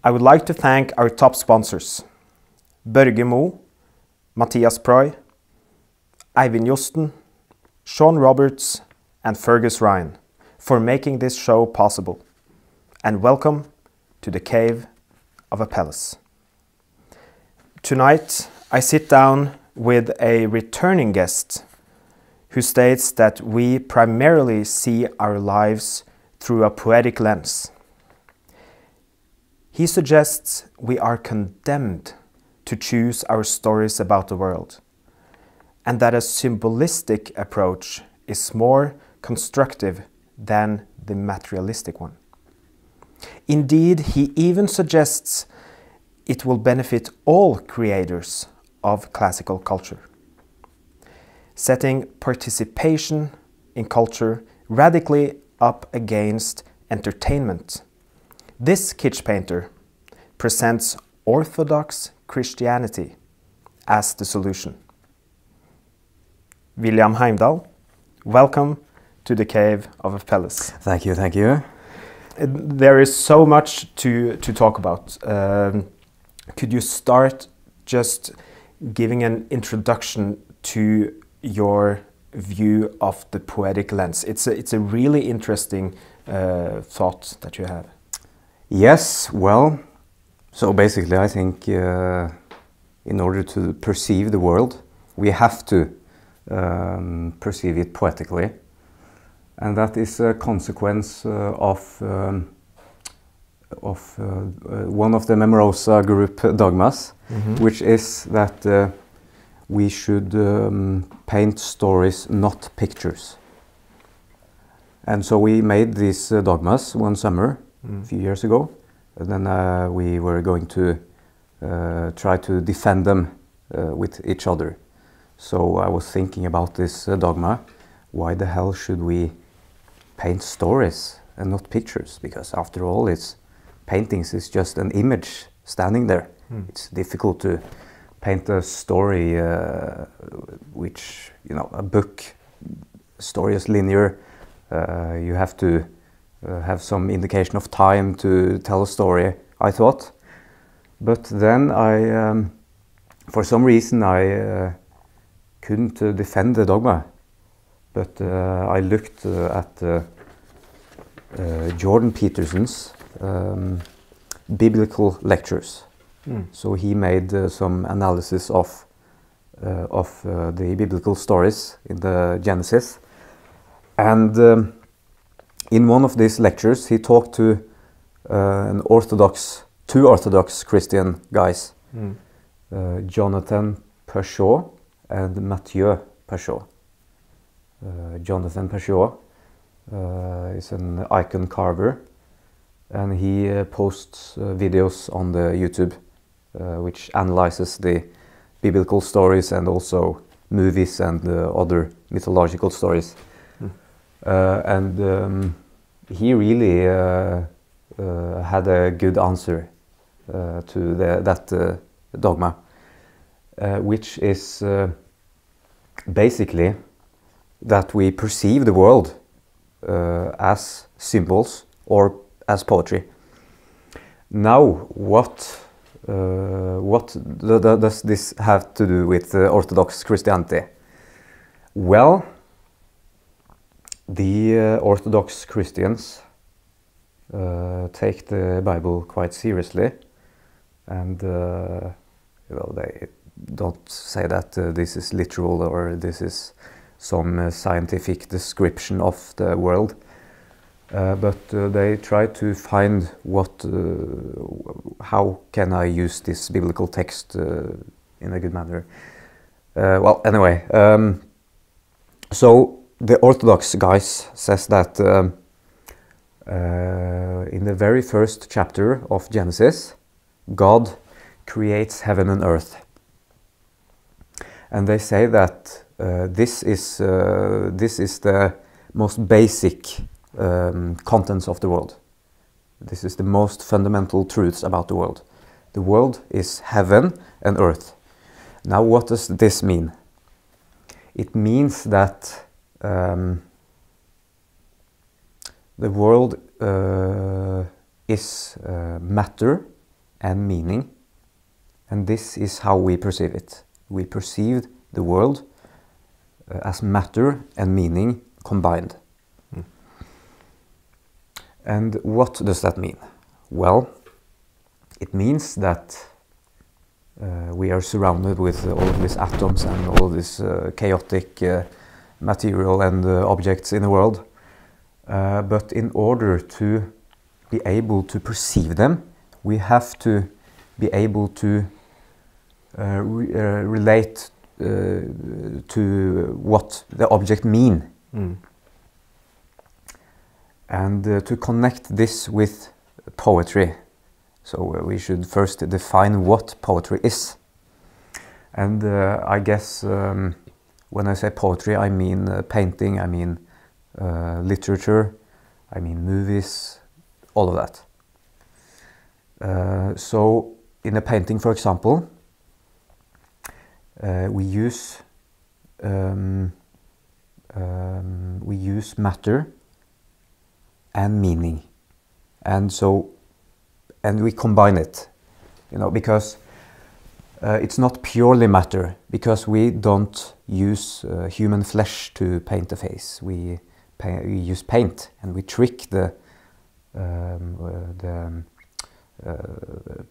I would like to thank our top sponsors, Børge Mo, Mathias Proy, Eivind Josten, Sean Roberts, and Fergus Ryan for making this show possible. And welcome to the Cave of Apelles. Tonight, I sit down with a returning guest who states that we primarily see our lives through a poetic lens. He suggests we are condemned to choose our stories about the world, and that a symbolistic approach is more constructive than the materialistic one. Indeed, he even suggests it will benefit all creators of classical culture, setting participation in culture radically up against entertainment. This kitsch painter presents Orthodox Christianity as the solution. William Heimdal, welcome to the Cave of Apelles. Thank you, thank you. There is so much to talk about. Could you start just giving an introduction to your view of the poetic lens? It's a really interesting thought that you have. Yes, well, so basically I think in order to perceive the world, we have to perceive it poetically. And that is a consequence of one of the Memorosa group dogmas, which is that we should paint stories, not pictures. And so we made these dogmas one summer, a few years ago, and then we were going to try to defend them with each other. So I was thinking about this dogma. Why the hell should we paint stories and not pictures? Because after all, paintings is just an image standing there. It's difficult to paint a story which, you know, a book story is linear. You have to have some indication of time to tell a story, I thought. But then for some reason I couldn't defend the dogma. But I looked at Jordan Peterson's biblical lectures. So he made some analysis of the biblical stories in the Genesis. And in one of these lectures, he talked to two Orthodox Christian guys, Jonathan Peugeot and Mathieu Peugeot. Jonathan Peugeot is an icon carver, and he posts videos on the YouTube which analyzes the biblical stories and also movies and other mythological stories. And he really had a good answer to that dogma, which is basically that we perceive the world as symbols or as poetry. Now, what does this have to do with Orthodox Christianity? Well, the Orthodox Christians take the Bible quite seriously, and well, they don't say that this is literal or this is some scientific description of the world, but they try to find how can I use this biblical text in a good manner. Well, anyway, so the Orthodox guys says that in the very first chapter of Genesis, God creates heaven and earth. And they say that this is the most basic contents of the world. This is the most fundamental truths about the world. The world is heaven and earth. Now, what does this mean? It means that the world is matter and meaning, and this is how we perceive it. We perceive the world as matter and meaning combined. And what does that mean? Well, it means that we are surrounded with all of these atoms and all of this chaotic material and objects in the world. But in order to be able to perceive them, we have to be able to relate to what the object mean. And to connect this with poetry. So we should first define what poetry is. And I guess when I say poetry, I mean painting, I mean literature, I mean movies, all of that. So in a painting, for example, we use matter and meaning, and we combine it, because it's not purely matter, because we don't use human flesh to paint a face. We use paint, and we trick the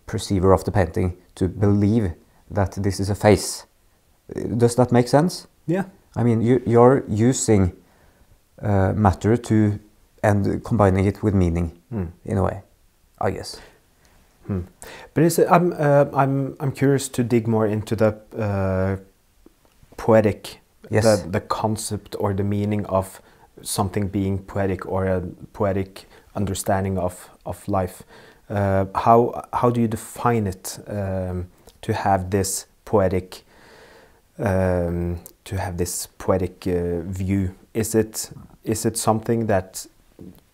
perceiver of the painting to believe that this is a face. Does that make sense? Yeah. I mean, you're using matter and combining it with meaning in a way, I guess. But is it, I'm curious to dig more into the poetic, yes. the concept or the meaning of something being poetic, or a poetic understanding of life. How do you define it, to have this poetic view? Is it something that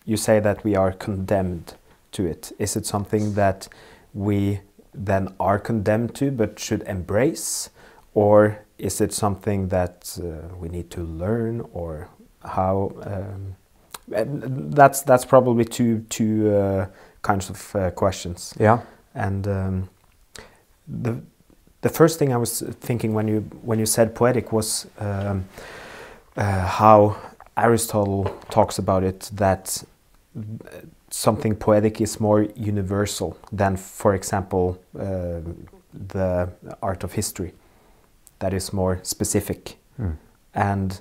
you say that we are condemned to it? Is it something that we then are condemned to but should embrace, or is it something that we need to learn, or how? That's probably two kinds of questions. Yeah. And the first thing I was thinking when you said poetic was how Aristotle talks about it, that something poetic is more universal than, for example, the art of history, that is more specific. And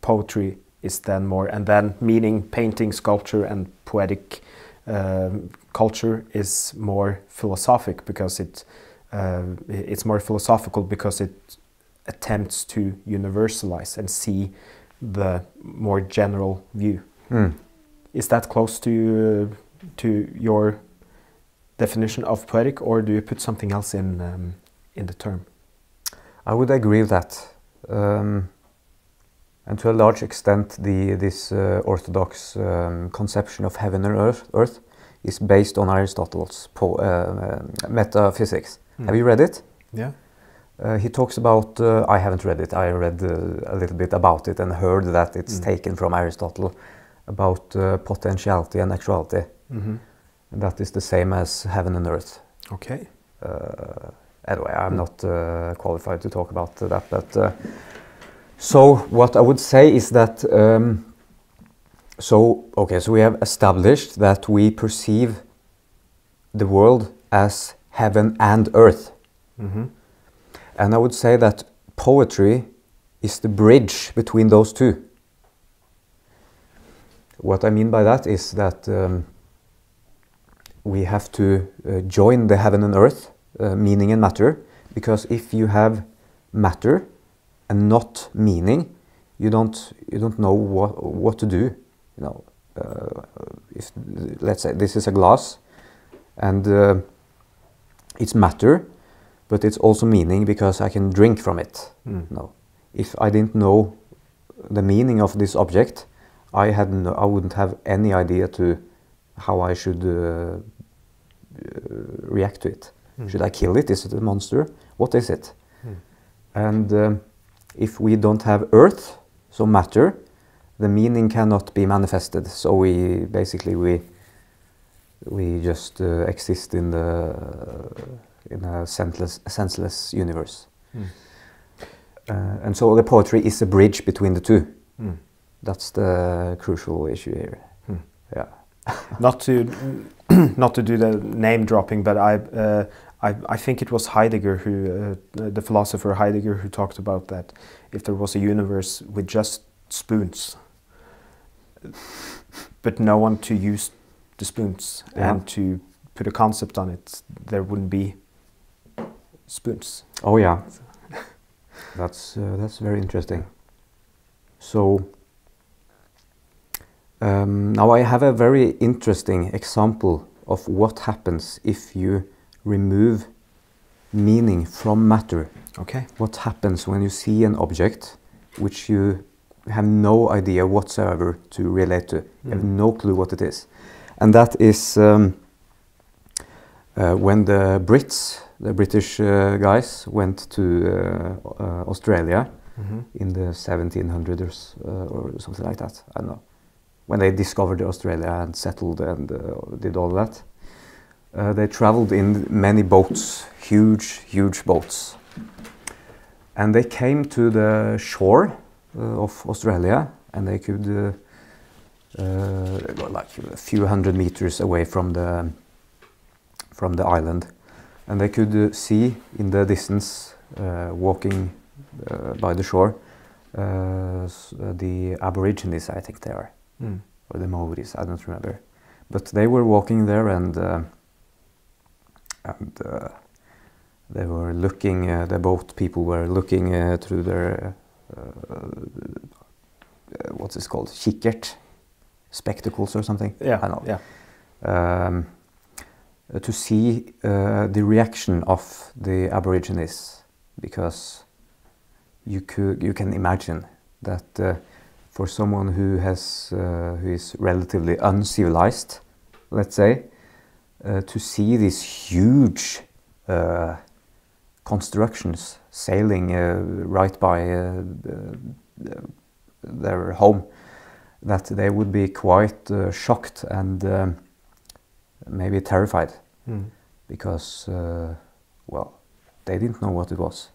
poetry is then more, and then meaning painting, sculpture, and poetic culture is more philosophic, because it's more philosophical because it attempts to universalize and see the more general view. Is that close to your definition of poetic, or do you put something else in the term? I would agree with that, and to a large extent, this Orthodox conception of heaven and earth is based on Aristotle's metaphysics. Have you read it? Yeah. He talks about, I haven't read it, I read a little bit about it and heard that it's taken from Aristotle, about potentiality and actuality. And that is the same as heaven and earth. Okay. Anyway, I'm not qualified to talk about that, but so what I would say is that, so we have established that we perceive the world as heaven and earth. And I would say that poetry is the bridge between those two. What I mean by that is that we have to join the heaven and earth, meaning and matter, because if you have matter and not meaning, you don't know what to do. If let's say this is a glass, and it's matter, but it's also meaning because I can drink from it. No, if I didn't know the meaning of this object, I wouldn't have any idea to how I should react to it. Should I kill it? Is it a monster? What is it? And if we don't have earth, so matter, the meaning cannot be manifested. So we We just exist in a senseless universe. And so the poetry is a bridge between the two. That's the crucial issue here. Yeah. Not to do the name dropping, but I think it was Heidegger who, the philosopher Heidegger, who talked about that if there was a universe with just spoons, but no one to use the spoons and to put a concept on it, there wouldn't be spoons. Oh yeah, that's very interesting. So now I have a very interesting example of what happens if you remove meaning from matter. Okay. What happens when you see an object which you have no idea whatsoever to relate to. You have no clue what it is. And that is when the British guys went to Australia in the 1700s or something like that. I don't know. When they discovered Australia and settled and did all that. They traveled in many boats, huge boats. And they came to the shore of Australia, and they could like a few hundred meters away from the island, and they could see in the distance, walking by the shore, the Aborigines, I think they are, or the Maoris, I don't remember, but they were walking there, and they were looking. The boat people were looking through their what's it called? Kikkert, spectacles or something. Yeah, I know. Yeah. To see the reaction of the Aborigines, because you can imagine that for someone who is relatively uncivilized, let's say, to see these huge constructions sailing right by their home, that they would be quite shocked and maybe terrified, because well, they didn't know what it was.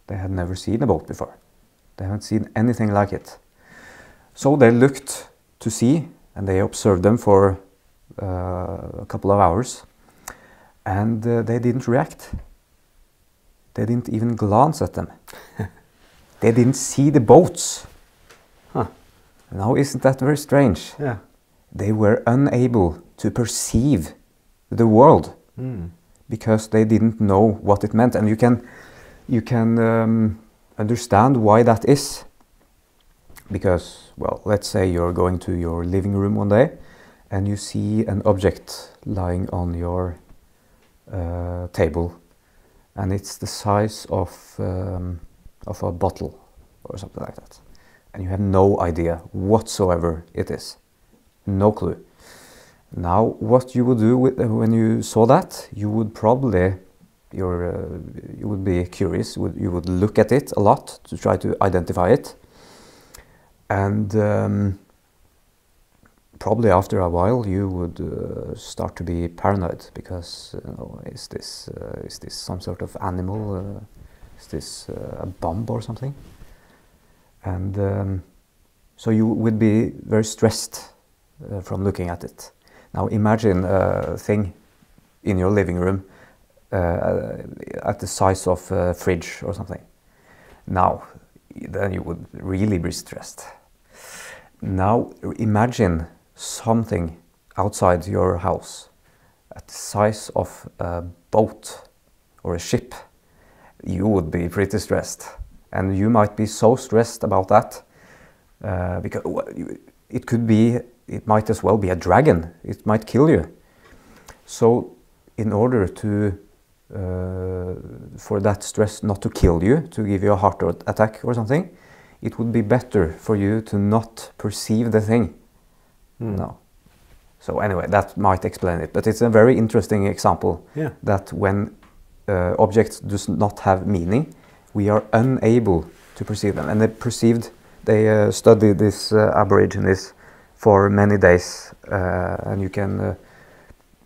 They had never seen a boat before. They hadn't seen anything like it. So they looked to see, and they observed them for a couple of hours, and they didn't react. They didn't even glance at them. They didn't see the boats. Huh. Now, isn't that very strange? Yeah. They were unable to perceive the world because they didn't know what it meant, and you can understand why that is. Because, well, let's say you're going to your living room one day, and you see an object lying on your table, and it's the size of a bottle or something like that, and you have no idea whatsoever it is, no clue. Now, what you would do when you saw that, you would probably you would be curious. You would look at it a lot to try to identify it, and probably after a while you would start to be paranoid, because is this some sort of animal? Is this a bomb or something? And so you would be very stressed from looking at it. Now imagine a thing in your living room at the size of a fridge or something. Now, then you would really be stressed. Now imagine something outside your house at the size of a boat or a ship. You would be pretty stressed, and you might be so stressed about that because it might as well be a dragon. It might kill you. So in order to for that stress not to kill you, to give you a heart attack or something, it would be better for you to not perceive the thing. No. So anyway, that might explain it, but it's a very interesting example. Yeah. That when objects do not have meaning, we are unable to perceive them. And they studied this Aborigines for many days, and you can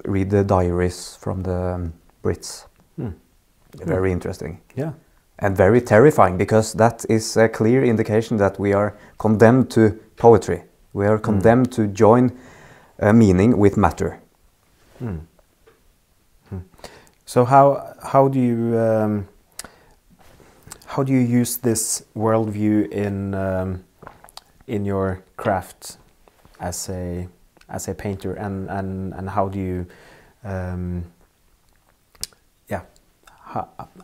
read the diaries from the Brits. Very interesting. Yeah. And very terrifying, because that is a clear indication that we are condemned to poetry. We are condemned to join meaning with matter. So how do you use this worldview in your craft as a painter, and how do you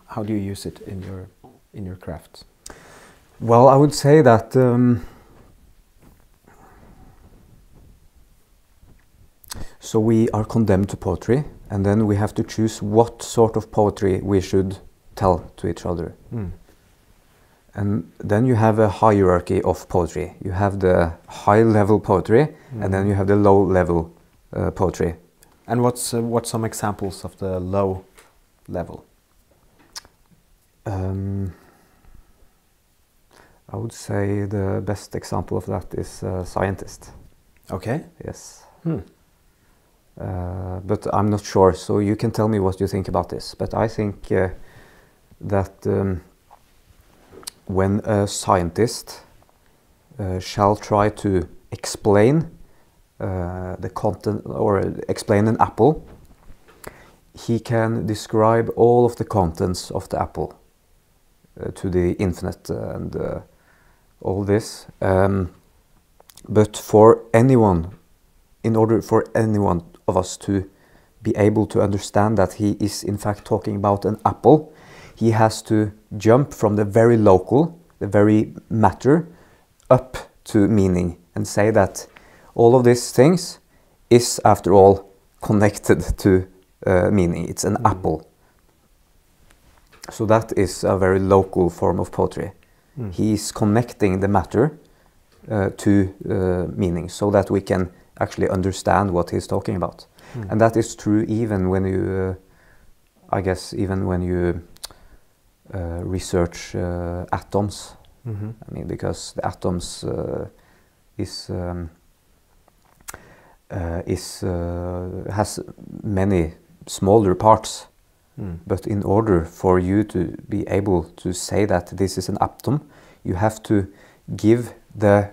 how do you use it in your craft? Well, I would say that so we are condemned to poetry, and then we have to choose what sort of poetry we should tell to each other. And then you have a hierarchy of poetry. You have the high-level poetry, and then you have the low-level poetry. And what's some examples of the low level? I would say the best example of that is scientist. Okay. Yes. But I'm not sure, so you can tell me what you think about this. But I think that when a scientist shall try to explain the content, or explain an apple, he can describe all of the contents of the apple to the infinite and all this. But for anyone, in order for anyone of us to be able to understand that he is in fact talking about an apple, he has to jump from the very local, the very matter, up to meaning, and say that all of these things is after all connected to meaning. It's an apple. So that is a very local form of poetry. He is connecting the matter to meaning, so that we can actually understand what he's talking about. And that is true even when you, I guess, even when you research atoms. I mean, because the atoms has many smaller parts. But in order for you to be able to say that this is an atom, you have to give the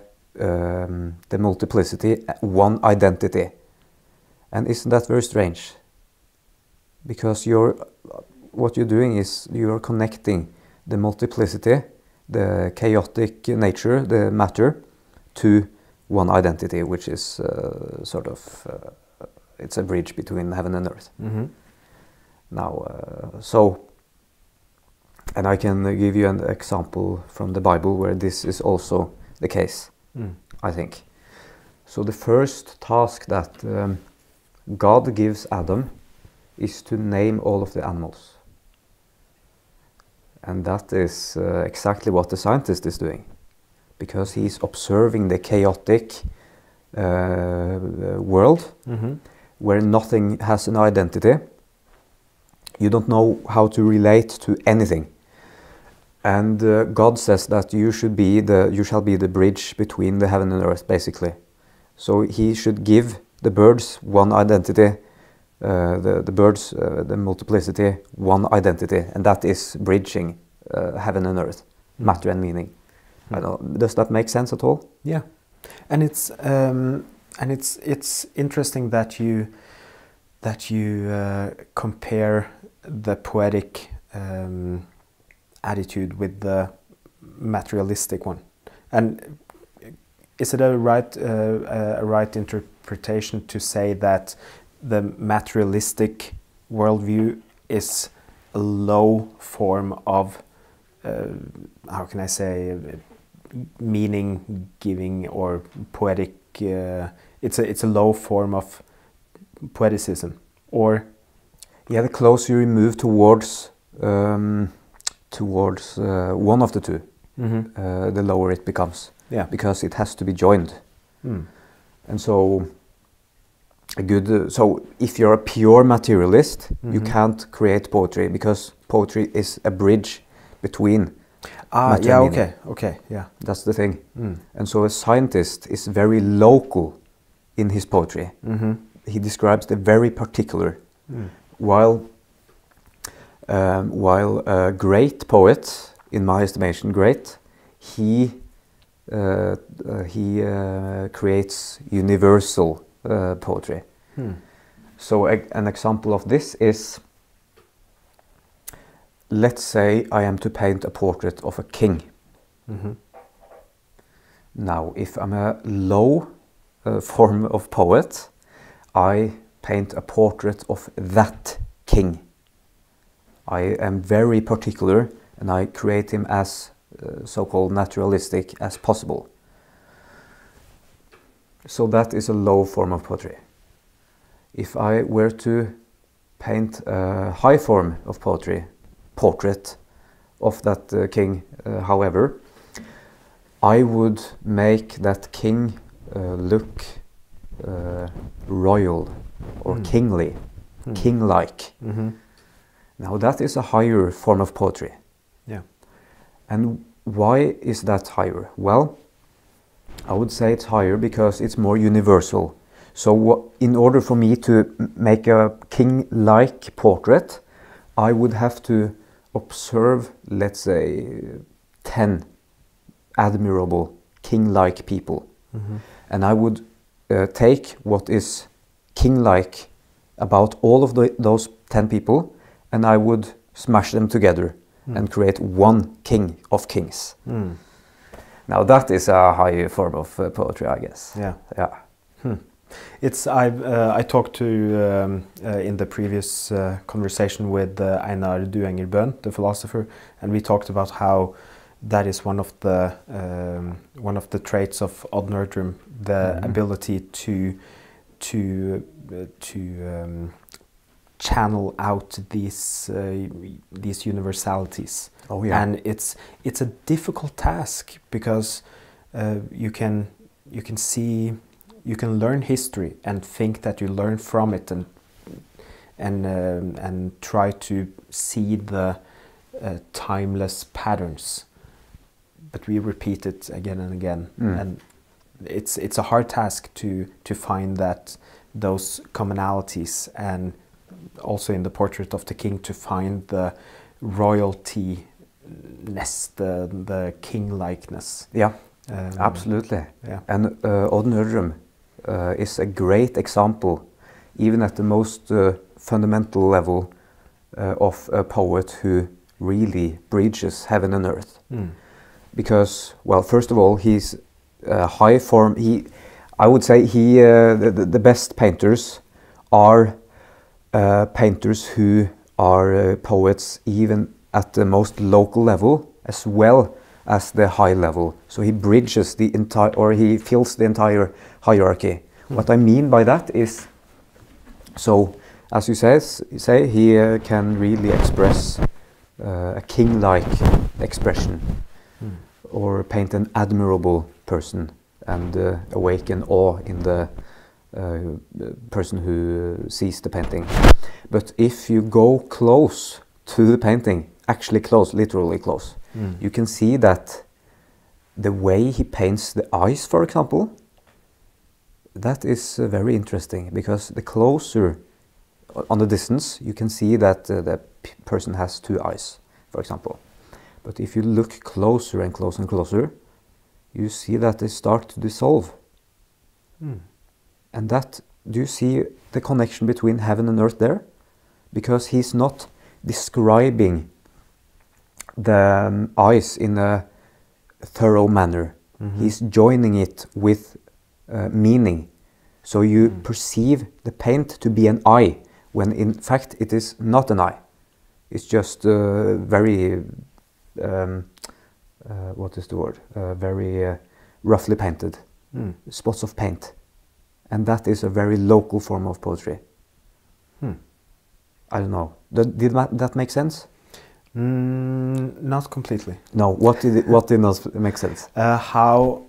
multiplicity one identity. And isn't that very strange? Because what you're doing is you're connecting the multiplicity, the chaotic nature, the matter, to one identity, which is sort of, it's a bridge between heaven and earth. Now, and I can give you an example from the Bible where this is also the case, I think. So the first task that God gives Adam is to name all of the animals. And that is exactly what the scientist is doing, because he's observing the chaotic world where nothing has an identity. You don't know how to relate to anything. And God says that you shall be the bridge between the heaven and earth, basically. So he should give the birds one identity, the birds, the multiplicity, one identity, and that is bridging heaven and earth, matter and meaning. I don't know, does that make sense at all? Yeah, and it's interesting that you compare the poetic attitude with the materialistic one. And is it a right interpretation to say that the materialistic worldview is a low form of, how can I say, meaning giving or poetic? It's a low form of poeticism, or yeah, the closer you move towards one of the two, the lower it becomes. Yeah, because it has to be joined. And so so if you're a pure materialist, you can't create poetry, because poetry is a bridge between matter and meaning. Okay, yeah, that's the thing. And so a scientist is very local in his poetry, he describes the very particular. While a great poet, in my estimation, great, he creates universal poetry. So an example of this is, let's say I am to paint a portrait of a king. Now, if I'm a low form of poet, I paint a portrait of that king. I am very particular, and I create him as so-called naturalistic as possible. So that is a low form of poetry. If I were to paint a high form of poetry, portrait of that king, however, I would make that king look royal or kingly, king-like. Now that is a higher form of poetry. Yeah. And why is that higher? Well, I would say it's higher because it's more universal. So in order for me to make a king-like portrait, I would have to observe, let's say, 10 admirable king-like people. And I would take what is king-like about all of those 10 people, and I would smash them together and create one king of kings. Now that is a high form of poetry, I guess. Yeah. Yeah. It's I talked to in the previous conversation with Einar Duenger-Bøhn, the philosopher, and we talked about how that is one of the traits of Odd Nerdrum, the ability to channel out these universalities. Oh yeah. And it's a difficult task because you can learn history and think that you learn from it and try to see the timeless patterns, but we repeat it again and again, and it's a hard task to find those commonalities, and also in the portrait of the king to find the royalty-ness, the king-likeness. Yeah, absolutely. Yeah. And Odd Nerdrum is a great example, even at the most fundamental level, of a poet who really bridges heaven and earth. Because, well, first of all, he's high form. I would say the best painters are painters who are poets even at the most local level as well as the high level. So he bridges the entire, or he fills the entire hierarchy. What I mean by that is, so as you say, he can really express a king-like expression, or paint an admirable person and awaken awe in the person who sees the painting. But if you go close to the painting, actually close, literally close, you can see that the way he paints the eyes, for example, that is very interesting, because the closer on the distance you can see that the person has two eyes, for example. But if you look closer and closer and closer, you see that they start to dissolve. And that, do you see the connection between heaven and earth there? Because he's not describing the eyes in a thorough manner. He's joining it with meaning. So you perceive the paint to be an eye, when in fact it is not an eye. It's just very, what is the word? Very roughly painted, spots of paint. And that is a very local form of poetry. I don't know. Did that make sense? Not completely. No. What did not make sense? How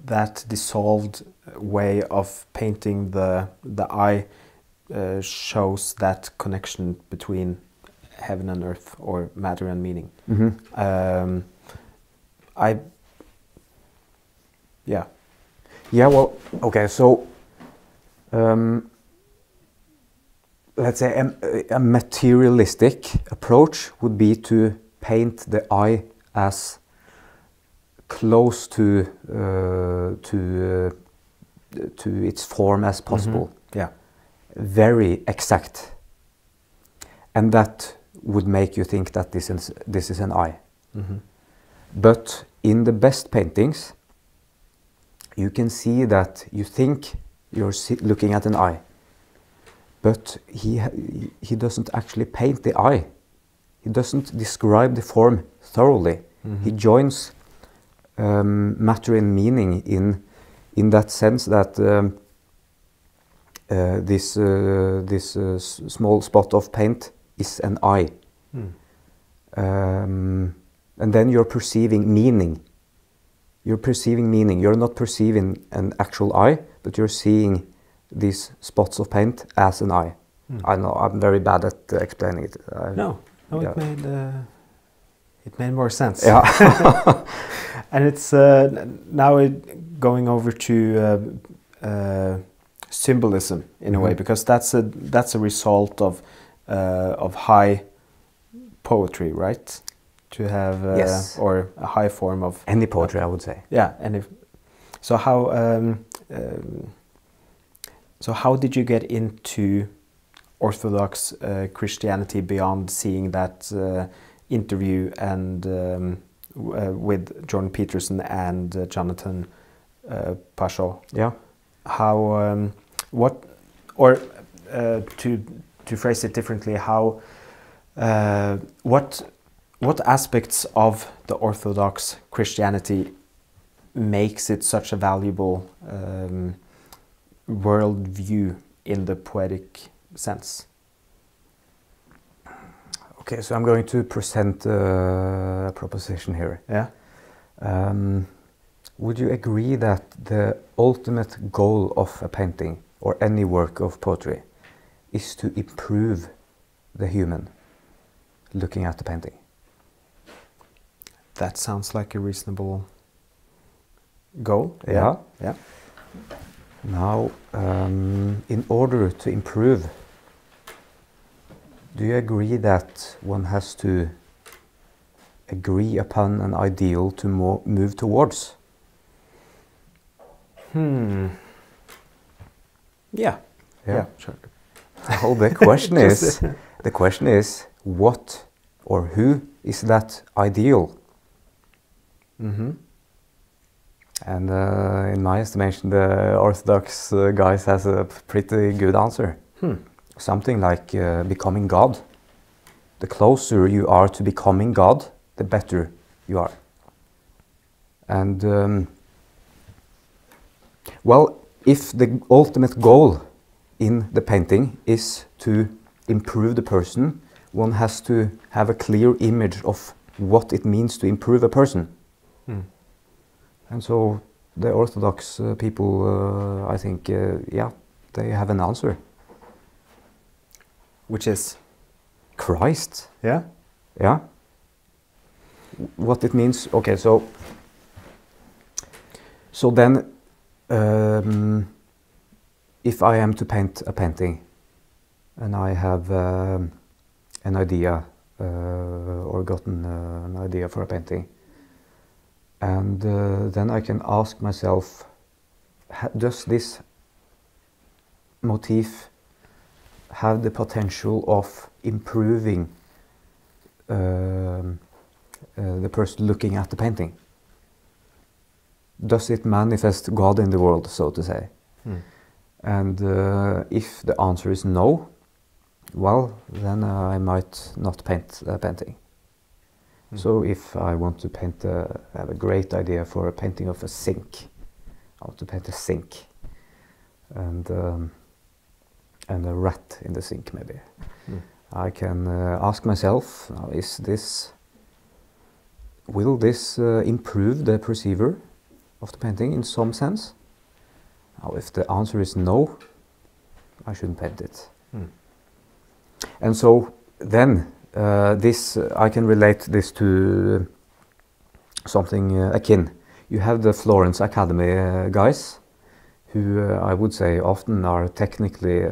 that dissolved way of painting the eye shows that connection between heaven and earth, or matter and meaning. Yeah. Well. Okay. So let's say a materialistic approach would be to paint the eye as close to its form as possible. Yeah. Very exact. And that would make you think that this is an eye. But in the best paintings, you can see that you think you're looking at an eye, but he doesn't actually paint the eye. He doesn't describe the form thoroughly. He joins matter and meaning in that sense that this small spot of paint is an eye. And then you're perceiving meaning. You're perceiving meaning. You're not perceiving an actual eye, but you're seeing these spots of paint as an eye. I know I'm very bad at explaining it. No, yeah. It made more sense. Yeah. And it's now going over to symbolism in a way, because that's a result of high poetry, right? To have yes. Or a high form of any poetry, I would say. Yeah, and so how did you get into Orthodox Christianity beyond seeing that interview and with Jordan Peterson and Jonathan Pasho? Yeah. How to phrase it differently, how what aspects of the Orthodox Christianity makes it such a valuable worldview in the poetic sense? Okay, so I'm going to present a proposition here. Yeah. Would you agree that the ultimate goal of a painting or any work of poetry is to improve the human looking at the painting? That sounds like a reasonable goal. Yeah. Yeah. Now, in order to improve, do you agree that one has to agree upon an ideal to move towards? Yeah. Yeah, sure. Well, the question is, what or who is that ideal? And in my estimation, the Orthodox guys has a pretty good answer. Something like becoming God. The closer you are to becoming God, the better you are. And well, if the ultimate goal in the painting is to improve the person, one has to have a clear image of what it means to improve a person. And so the Orthodox people, I think, yeah, they have an answer. Which is? Christ. Yeah? Yeah. What it means, okay, so then if I am to paint a painting and I have an idea or gotten an idea for a painting, and then I can ask myself, does this motif have the potential of improving the person looking at the painting? Does it manifest God in the world, so to say? And if the answer is no, well, then I might not paint a painting. So if I want to paint, have a great idea for a painting of a sink, I want to paint a sink and a rat in the sink, maybe. I can ask myself, will this improve the perceiver of the painting in some sense? Now, if the answer is no, I shouldn't paint it. And so then I can relate this to something akin. You have the Florence Academy guys who I would say often are technically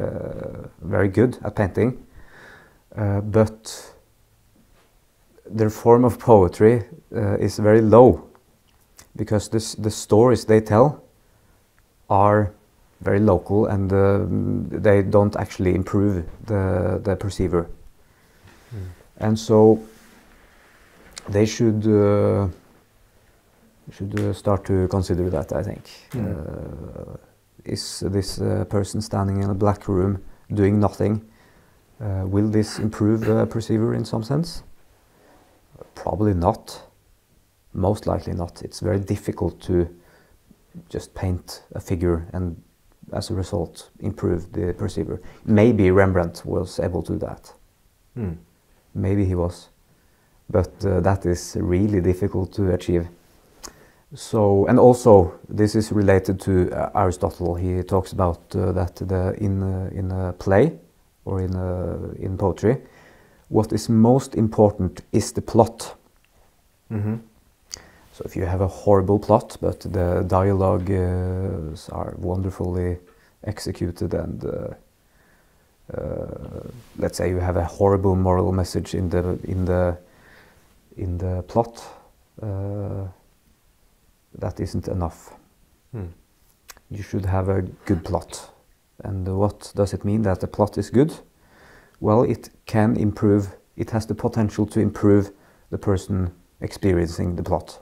very good at painting, but their form of poetry is very low, because the stories they tell are very local, and they don't actually improve the perceiver. And so they should start to consider that, I think. Is this person standing in a black room doing nothing, will this improve the perceiver in some sense? Probably not. Most likely not. It's very difficult to just paint a figure and as a result improve the perceiver. Maybe Rembrandt was able to do that. Maybe he was. But that is really difficult to achieve. So, and also this is related to Aristotle. He talks about that in a play or in poetry, what is most important is the plot. So if you have a horrible plot, but the dialogue are wonderfully executed, and let's say you have a horrible moral message in the plot, that isn't enough. You should have a good plot. And what does it mean that the plot is good? Well, it can improve, it has the potential to improve the person experiencing the plot.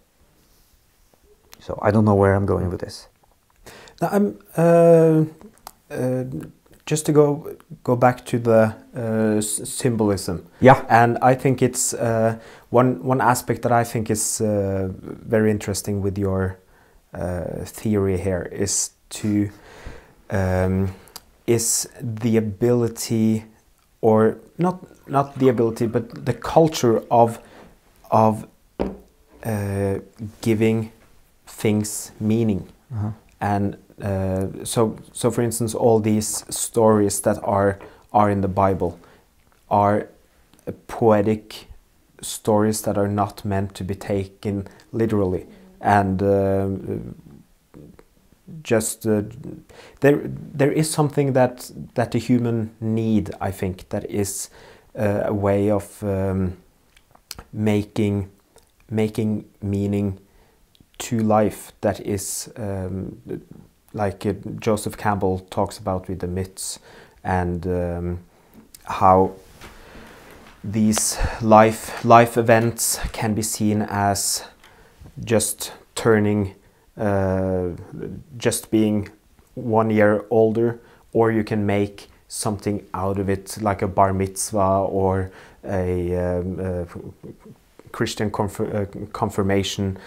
So I don't know where I'm going with this. Now, just to go back to the symbolism. Yeah. And I think it's one aspect that I think is very interesting with your theory here is the ability, or not the ability, but the culture of giving things meaning. And so for instance, all these stories that are in the Bible are poetic stories that are not meant to be taken literally, and there is something that the human need, I think, that is a way of making meaning to life, that is like Joseph Campbell talks about with the myths, and how these life events can be seen as just turning, just being 1 year older, or you can make something out of it, like a bar mitzvah or a Christian confirmation,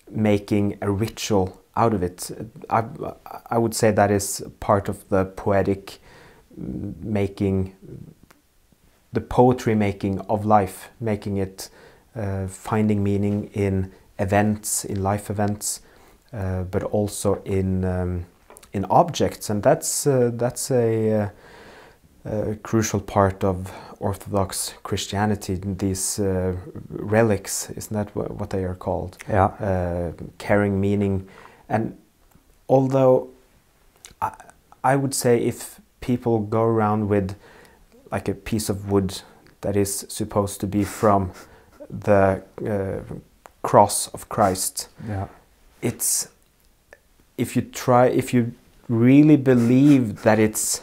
making a ritual out of it. I would say that is part of the poetic making, the poetry making of life, making it, finding meaning in events, in life events, but also in objects, and that's a crucial part of Orthodox Christianity. These relics, isn't that what they are called? Yeah. Carrying meaning. And although I would say if people go around with like a piece of wood that is supposed to be from the cross of Christ, Yeah. it's, if you really believe that it's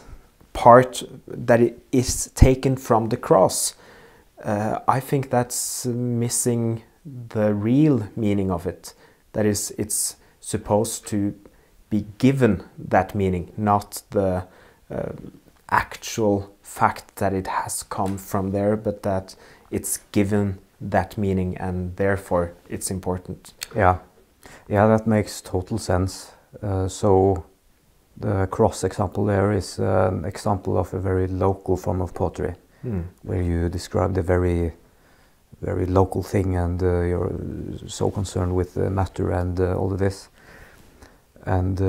that it is taken from the cross, I think that's missing the real meaning of it. That is, it's supposed to be given that meaning, not the actual fact that it has come from there, but that it's given that meaning, and therefore it's important. Yeah, that makes total sense. So the cross example there is an example of a very local form of poetry, where you describe the very, very local thing, and you're so concerned with the matter and all of this. And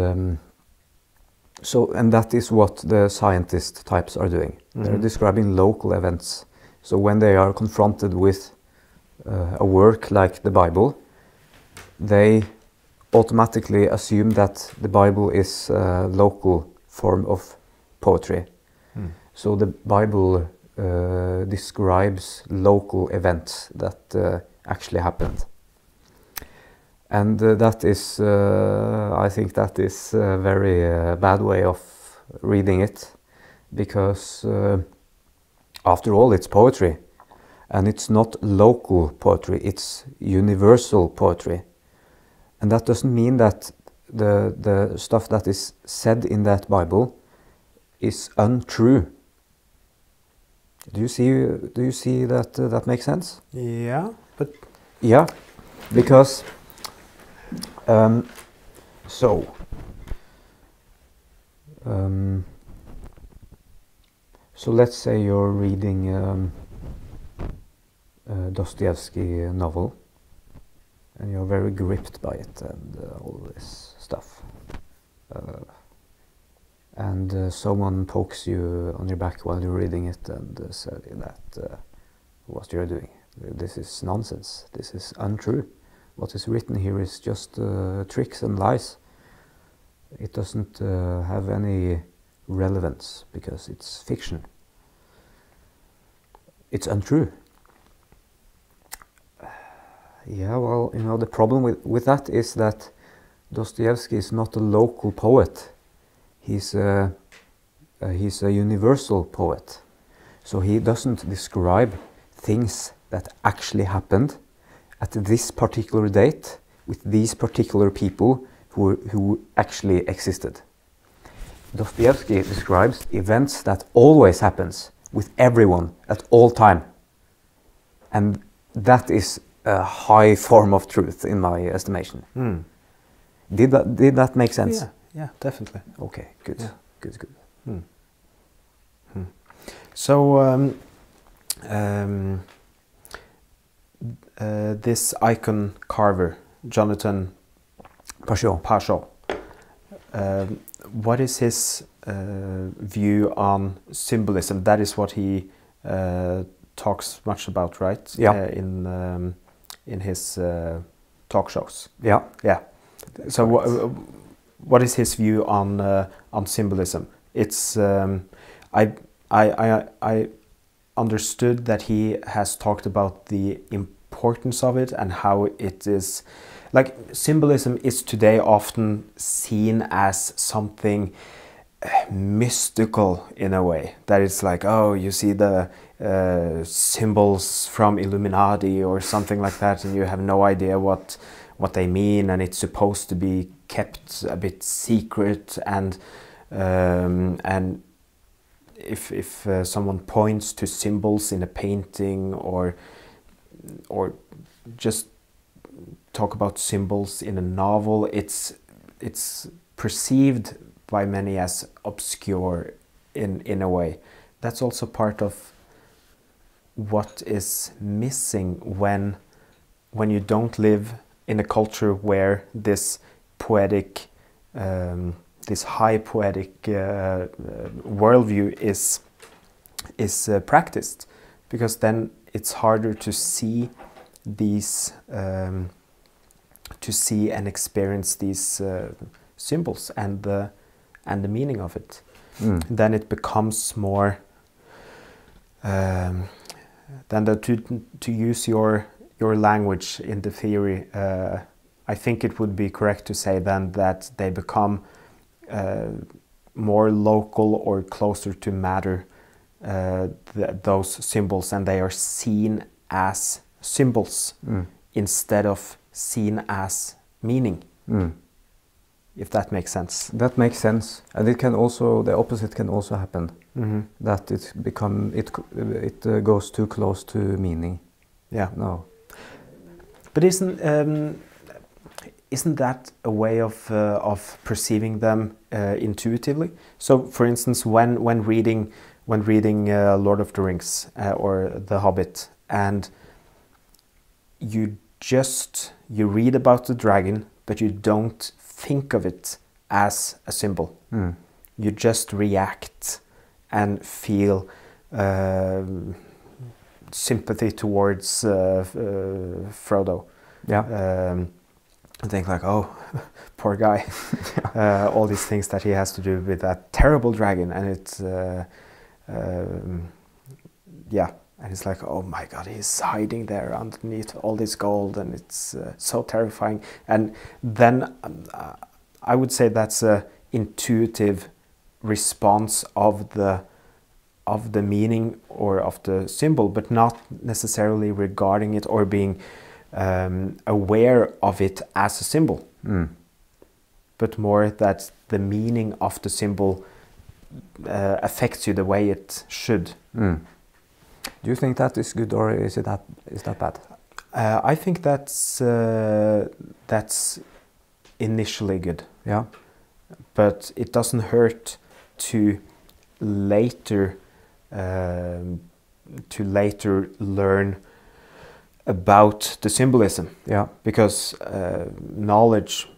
and that is what the scientist types are doing. They're describing local events. So when they are confronted with a work like the Bible, they automatically assume that the Bible is a local form of poetry. So the Bible describes local events that actually happened. And that is, I think that is a very bad way of reading it, because after all it's poetry, and it's not local poetry, it's universal poetry. And that doesn't mean that the stuff that is said in that Bible is untrue. Do you see that that makes sense? Yeah, but yeah, because so let's say you're reading a Dostoevsky novel, and you're very gripped by it and all this stuff. And someone pokes you on your back while you're reading it and says that what you're doing, this is nonsense, this is untrue. What is written here is just tricks and lies. It doesn't have any relevance because it's fiction. It's untrue. Yeah, well, you know, the problem with that is that Dostoevsky is not a local poet. He's a universal poet. So he doesn't describe things that actually happened at this particular date with these particular people who actually existed. Dostoevsky describes events that always happens with everyone at all time. And that is a high form of truth in my estimation. Did that make sense? Yeah, definitely. Okay, good. Yeah. Good. So this icon carver, Jonathan Pageau, what is his view on symbolism? That is what he talks much about, right? Yeah. In his talk shows. Yeah. Yeah. So what is his view on symbolism? It's I understood that he has talked about the importance of it and how it is, like, symbolism is today often seen as something mystical in a way, that it's like, oh, you see the symbols from Illuminati or something like that, and you have no idea what they mean, and it's supposed to be kept a bit secret, and if someone points to symbols in a painting or just talk about symbols in a novel, it's perceived by many as obscure in a way. That's also part of what is missing when you don't live in a culture where this poetic, this high poetic worldview is practiced, because then it's harder to see these, to see and experience these symbols and the meaning of it. Then it becomes more. Then to use your language in the theory, I think it would be correct to say then that they become more local or closer to matter, those symbols, and they are seen as symbols instead of seen as meaning. If that makes sense. That makes sense, and it can also, the opposite can also happen. That it goes too close to meaning. Yeah. No. But isn't that a way of perceiving them intuitively? So, for instance, when reading Lord of the Rings or The Hobbit, and you read about the dragon, but you don't think of it as a symbol. You just react and feel sympathy towards Frodo. Yeah. and think like, oh, poor guy, all these things that he has to do with that terrible dragon, and it's yeah, and it's like, oh my God, he's hiding there underneath all this gold, and it's so terrifying. And then I would say that's a intuitive response of the meaning or of the symbol, but not necessarily regarding it or being aware of it as a symbol, but more that the meaning of the symbol affects you the way it should. Do you think that is good, or is that bad? I think that's initially good. Yeah. But it doesn't hurt to later learn about the symbolism. Yeah. Because knowledge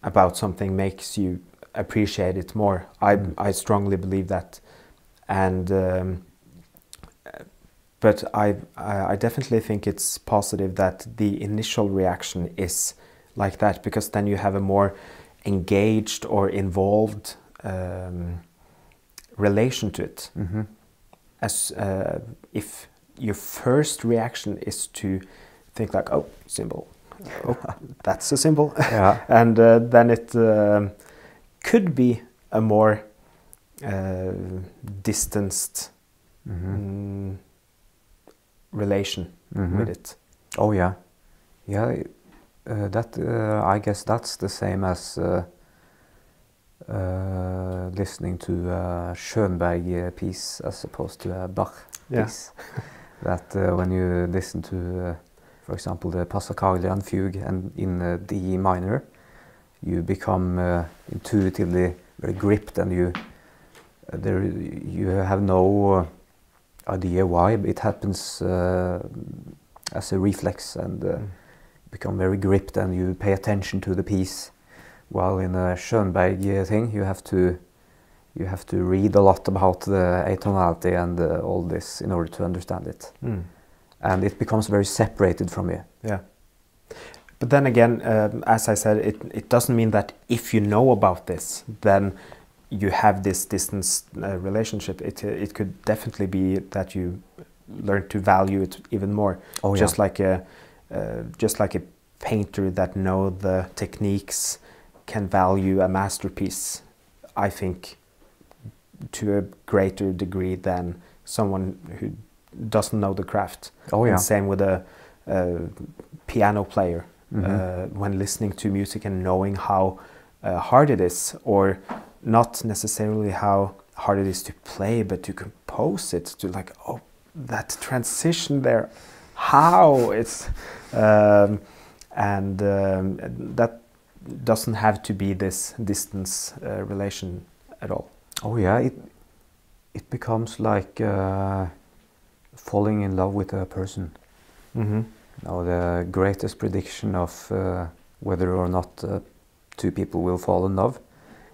about something makes you appreciate it more. I strongly believe that, and but I definitely think it's positive that the initial reaction is like that, because then you have a more engaged or involved relation to it. As if your first reaction is to think like, oh, symbol, oh, that's a symbol, yeah. And then it could be a more distanced relation with it. Oh yeah, yeah. That I guess that's the same as listening to a Schoenberg piece as opposed to a Bach piece. That when you listen to, for example, the Passacaglian fugue and in D minor, you become intuitively very gripped, and you have no idea why it happens as a reflex, and become very gripped, and you pay attention to the piece. While in a Schoenberg thing, you have to read a lot about the atonality and all this in order to understand it, and it becomes very separated from you. Yeah. But then again, as I said, it doesn't mean that if you know about this, then you have this distance relationship. It could definitely be that you learn to value it even more. Oh, just like a painter that know the techniques can value a masterpiece, I think, to a greater degree than someone who doesn't know the craft. Oh, yeah. And same with a piano player. When listening to music and knowing how hard it is, or not necessarily how hard it is to play, but to compose it, to like, oh, that transition there, how it's, and that doesn't have to be this distance relation at all. Oh yeah, it becomes like falling in love with a person. Now the greatest prediction of whether or not two people will fall in love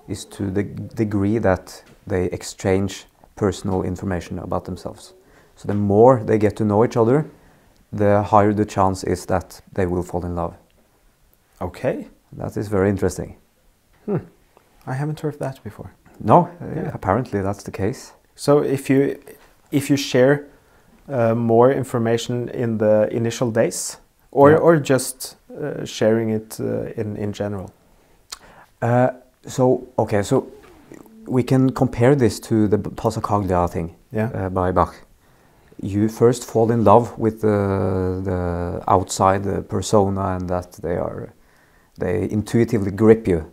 is to the degree that they exchange personal information about themselves. So the more they get to know each other, the higher the chance is that they will fall in love. Okay. That is very interesting. I haven't heard that before. No, apparently that's the case. So if you share more information in the initial days, or just sharing it in general. So we can compare this to the Passacaglia thing by Bach. You first fall in love with the outside persona, and that they intuitively grip you,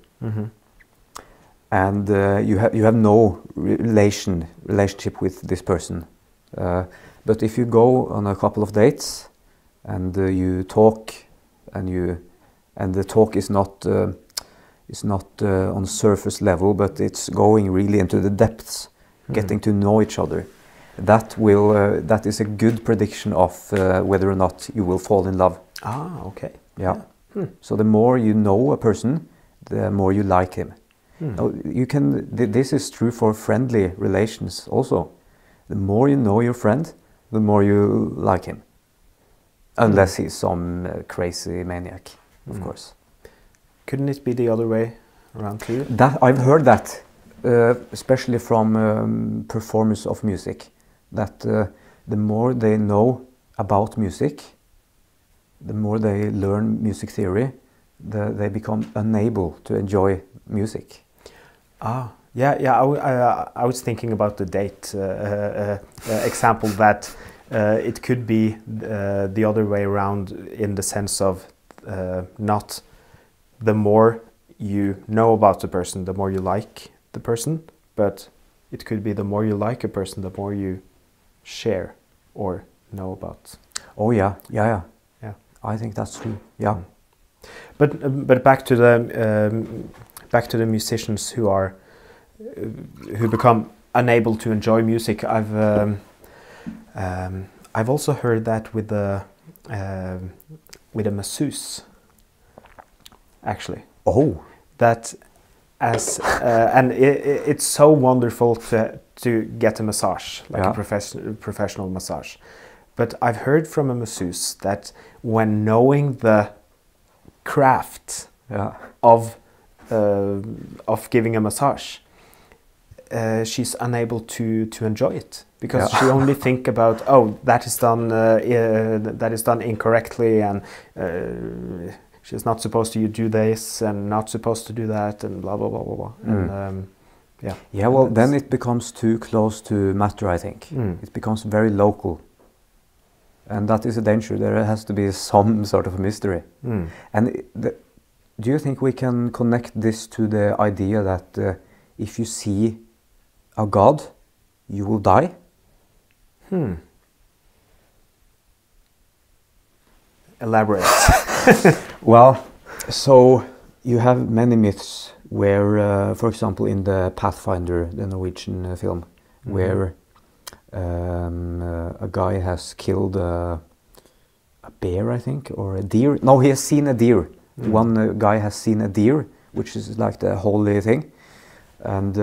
and you have no relationship with this person. But if you go on a couple of dates and you talk, and the talk is not on surface level, but it's going really into the depths, getting to know each other, that is a good prediction of whether or not you will fall in love. Ah, okay. Yeah. So the more you know a person, the more you like him. Now, this is true for friendly relations also. The more you know your friend, the more you like him. Unless he's some crazy maniac, of course. Couldn't it be the other way around too? That I've heard that, especially from performers of music, that the more they know about music, the more they learn music theory, they become unable to enjoy music. Ah, yeah. I was thinking about the date example, that it could be the other way around, in the sense of not the more you know about the person, the more you like the person, but it could be the more you like a person, the more you share or know about. Oh yeah. Yeah. I think that's true. Yeah. But back to the musicians who become unable to enjoy music. I've also heard that with a masseuse, actually. Oh. That as and it's so wonderful to get a massage, like a professional massage. But I've heard from a masseuse that when knowing the craft of giving a massage, she's unable to enjoy it, because she only think about, oh, that is done incorrectly, and she's not supposed to do this and not supposed to do that, and blah blah blah blah blah. And well, then it becomes too close to matter, I think. It becomes very local. And that is a danger. There has to be some sort of mystery. And do you think we can connect this to the idea that if you see a god, you will die? Elaborate. Well, so you have many myths where, for example, in the Pathfinder, the Norwegian film, where a guy has killed a bear, I think, or a deer. No, he has seen a deer. One guy has seen a deer, which is like the holy thing, and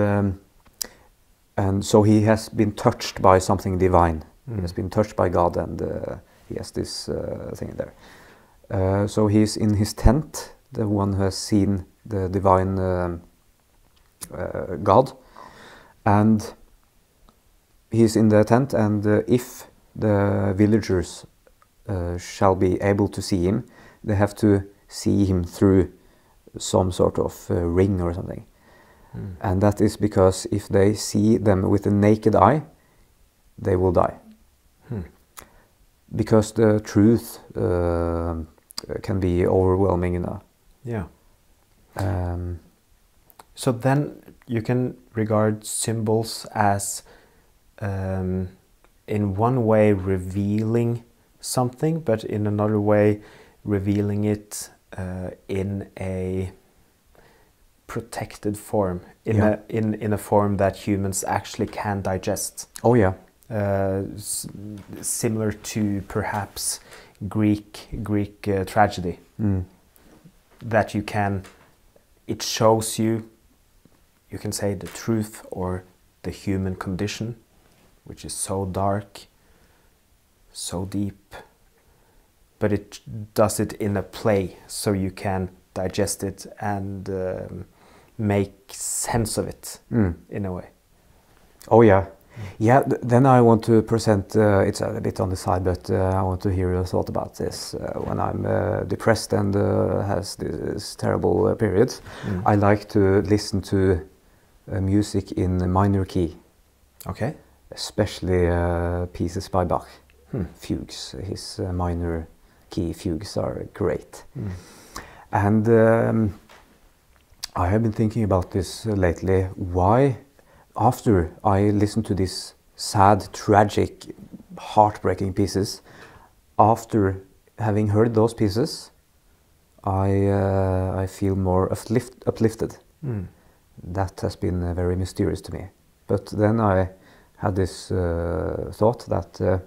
so he has been touched by something divine. He has been touched by God, and he has this thing there. So he's in his tent, the one who has seen the divine God, and he's in the tent, and if the villagers shall be able to see him, they have to see him through some sort of ring or something. And that is because if they see them with the naked eye, they will die. Because the truth can be overwhelming enough. Yeah. So then you can regard symbols as in one way revealing something, but in another way revealing it in a protected form, in a form that humans actually can digest. Oh yeah. Similar to perhaps Greek tragedy, that it shows you can say the truth or the human condition, which is so dark, so deep, but it does it in a play, so you can digest it and make sense of it in a way. Oh yeah. Yeah, then I want to present, it's a bit on the side, but I want to hear your thought about this. When I'm depressed and has this terrible periods, I like to listen to music in minor key. Okay. Especially pieces by Bach. Fugues, his minor key fugues are great. And I have been thinking about this lately. Why, after I listen to these sad, tragic, heartbreaking pieces, after having heard those pieces, I feel more uplifted. That has been very mysterious to me. But then I had this thought that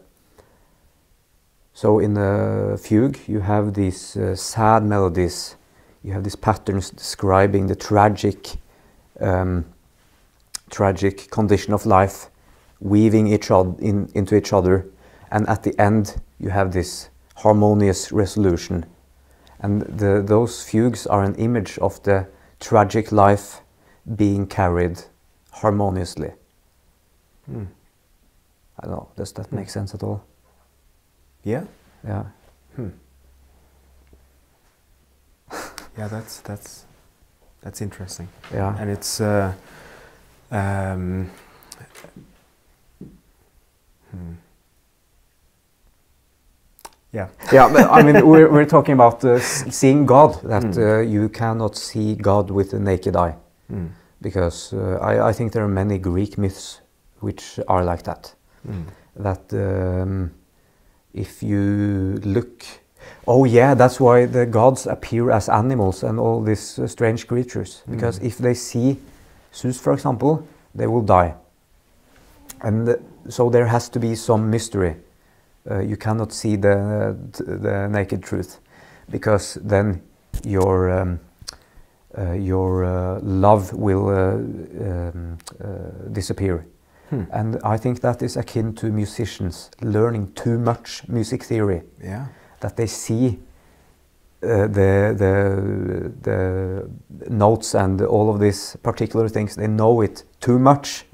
so in a fugue you have these sad melodies, you have these patterns describing the tragic condition of life, weaving into each other, and at the end you have this harmonious resolution. And those fugues are an image of the tragic life being carried harmoniously. I don't know, does that make sense at all? Yeah. Yeah. Yeah, that's interesting. Yeah. And it's yeah. Yeah, but I mean, we're talking about seeing God, that you cannot see God with the naked eye. Because I think there are many Greek myths which are like that. That if you look... Oh yeah, that's why the gods appear as animals and all these strange creatures. Because if they see Zeus, for example, they will die. And so there has to be some mystery. You cannot see the naked truth, because then your love will disappear. And I think that is akin to musicians learning too much music theory. Yeah. That they see the notes and all of these particular things, they know it too much.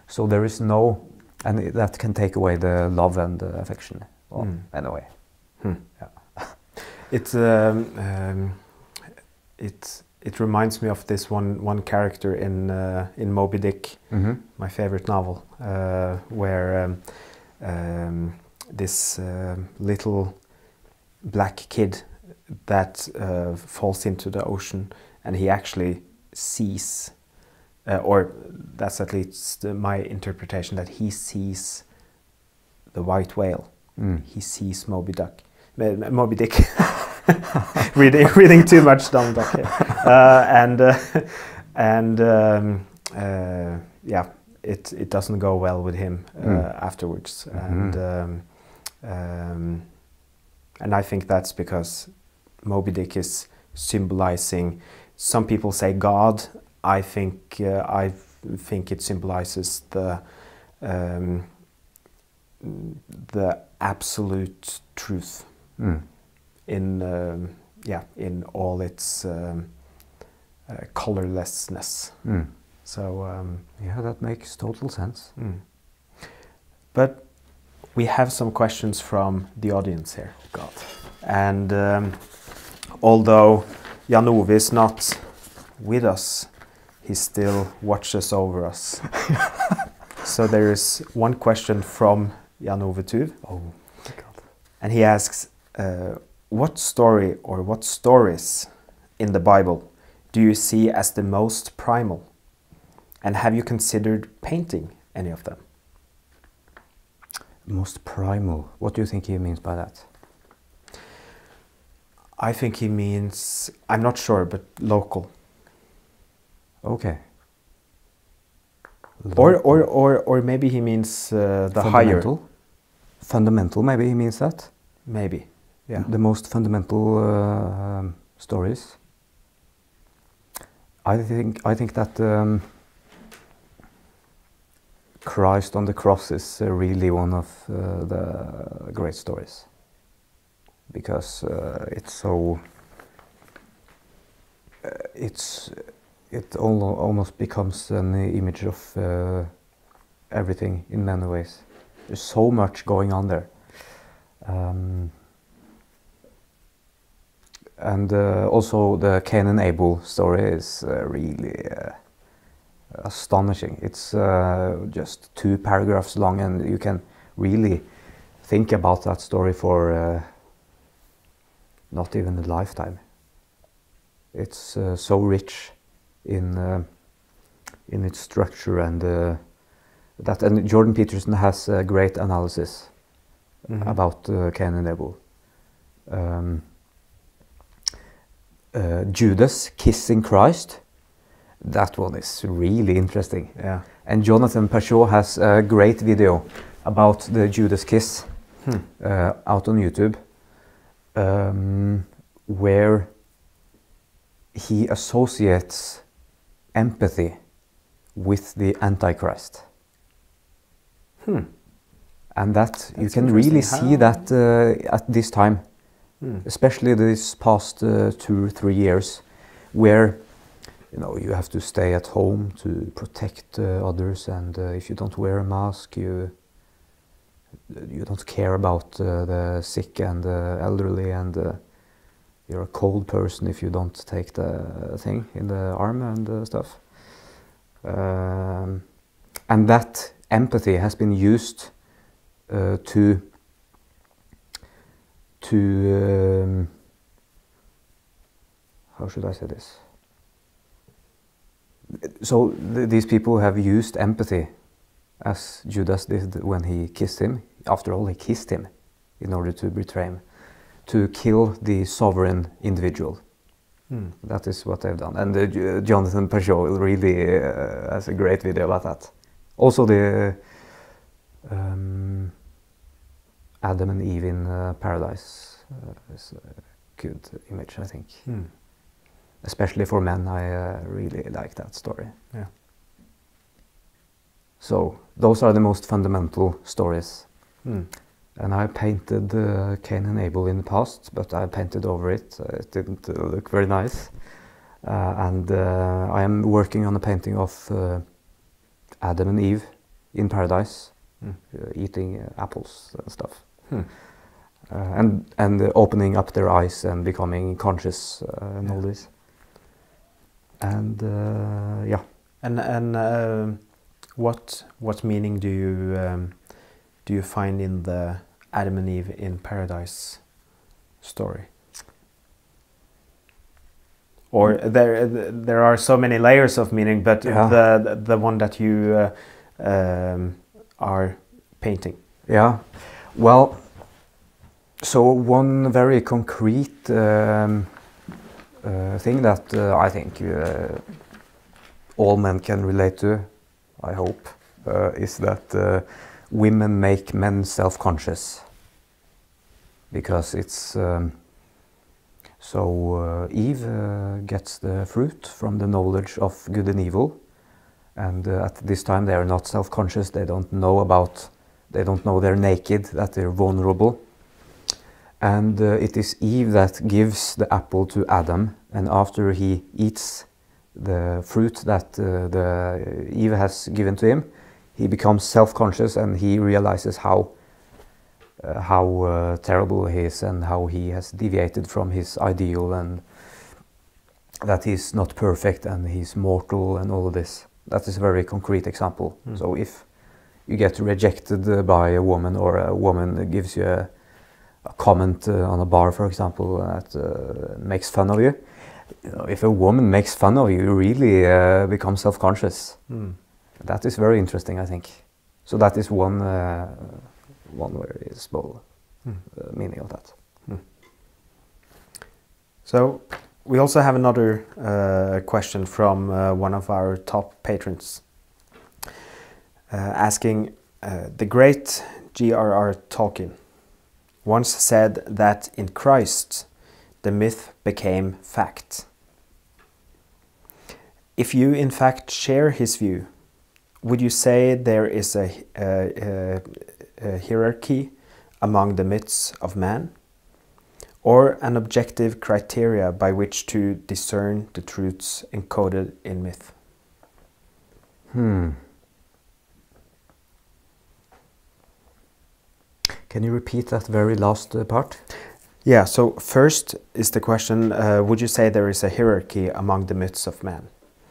So there is no, and that can take away the love and the affection. Well, anyway. Yeah. It reminds me of this one character in Moby Dick, my favorite novel, where this little black kid that falls into the ocean, and he actually sees, or that's at least my interpretation, that he sees the white whale. He sees Moby Dick. reading too much Donald Duck here. Yeah, it doesn't go well with him afterwards. And I think that's because Moby Dick is symbolizing, some people say God. I think it symbolizes the absolute truth in all its colorlessness. So yeah, that makes total sense. But we have some questions from the audience here. God. And although Jan-Ove is not with us, he still watches over us. So there is one question from Jan-Ove too. Oh my God. And he asks, what story or what stories in the Bible do you see as the most primal? And have you considered painting any of them? Most primal. What do you think he means by that? I think he means, I'm not sure, but local. Okay. Or maybe he means the fundamental. higher. Fundamental, maybe he means that. Maybe, yeah. The most fundamental stories. I think that Christ on the cross is really one of the great stories, because it's so. It almost becomes an image of everything in many ways. There's so much going on there. And also the Cain and Abel story is really astonishing. It's just 2 paragraphs long, and you can really think about that story for not even a lifetime. It's so rich in its structure, and that. And Jordan Peterson has a great analysis about Cain and Abel. Judas kissing Christ, that one is really interesting. Yeah. And Jonathan Pachot has a great video about the Judas kiss out on YouTube, where he associates empathy with the Antichrist. And that you can really see that at this time. especially these past 2 or 3 years, where you have to stay at home to protect others, and if you don't wear a mask, you don't care about the sick and the elderly, and you're a cold person if you don't take the thing in the arm and stuff. And that empathy has been used to how should I say this? So these people have used empathy, as Judas did when he kissed him. After all, he kissed him in order to betray him, to kill the sovereign individual. That is what they've done. And Jonathan Peugeot really has a great video about that. Also the Adam and Eve in paradise is a good image, I think. Especially for men, I really like that story. Yeah. So those are the most fundamental stories. And I painted Cain and Abel in the past, but I painted over it. It didn't look very nice. And I am working on a painting of Adam and Eve in paradise, eating apples and stuff. And opening up their eyes and becoming conscious and all this. And yeah. And what meaning do you find in the Adam and Eve in paradise story? Or there are so many layers of meaning, but the one that you are painting. Yeah. Well, so one very concrete thing that I think all men can relate to, I hope, is that women make men self-conscious. Because it's Eve gets the fruit from the knowledge of good and evil, and at this time they are not self-conscious. They don't know they're naked, that they're vulnerable. And it is Eve that gives the apple to Adam, and after he eats the fruit that Eve has given to him, he becomes self-conscious and he realizes how terrible he is and how he has deviated from his ideal, and that he's not perfect and he's mortal and all of this. That is a very concrete example. So if you get rejected by a woman, or a woman gives you a comment on a bar, for example, that makes fun of you, if a woman makes fun of you, you really become self-conscious. That is very interesting, I think. So that is one very small meaning of that. So we also have another question from one of our top patrons, asking, the great J.R.R. Tolkien once said that in Christ the myth became fact. If you in fact share his view, would you say there is a hierarchy among the myths of man, or an objective criteria by which to discern the truths encoded in myth? Can you repeat that very last part? Yeah, so first is the question, would you say there is a hierarchy among the myths of man?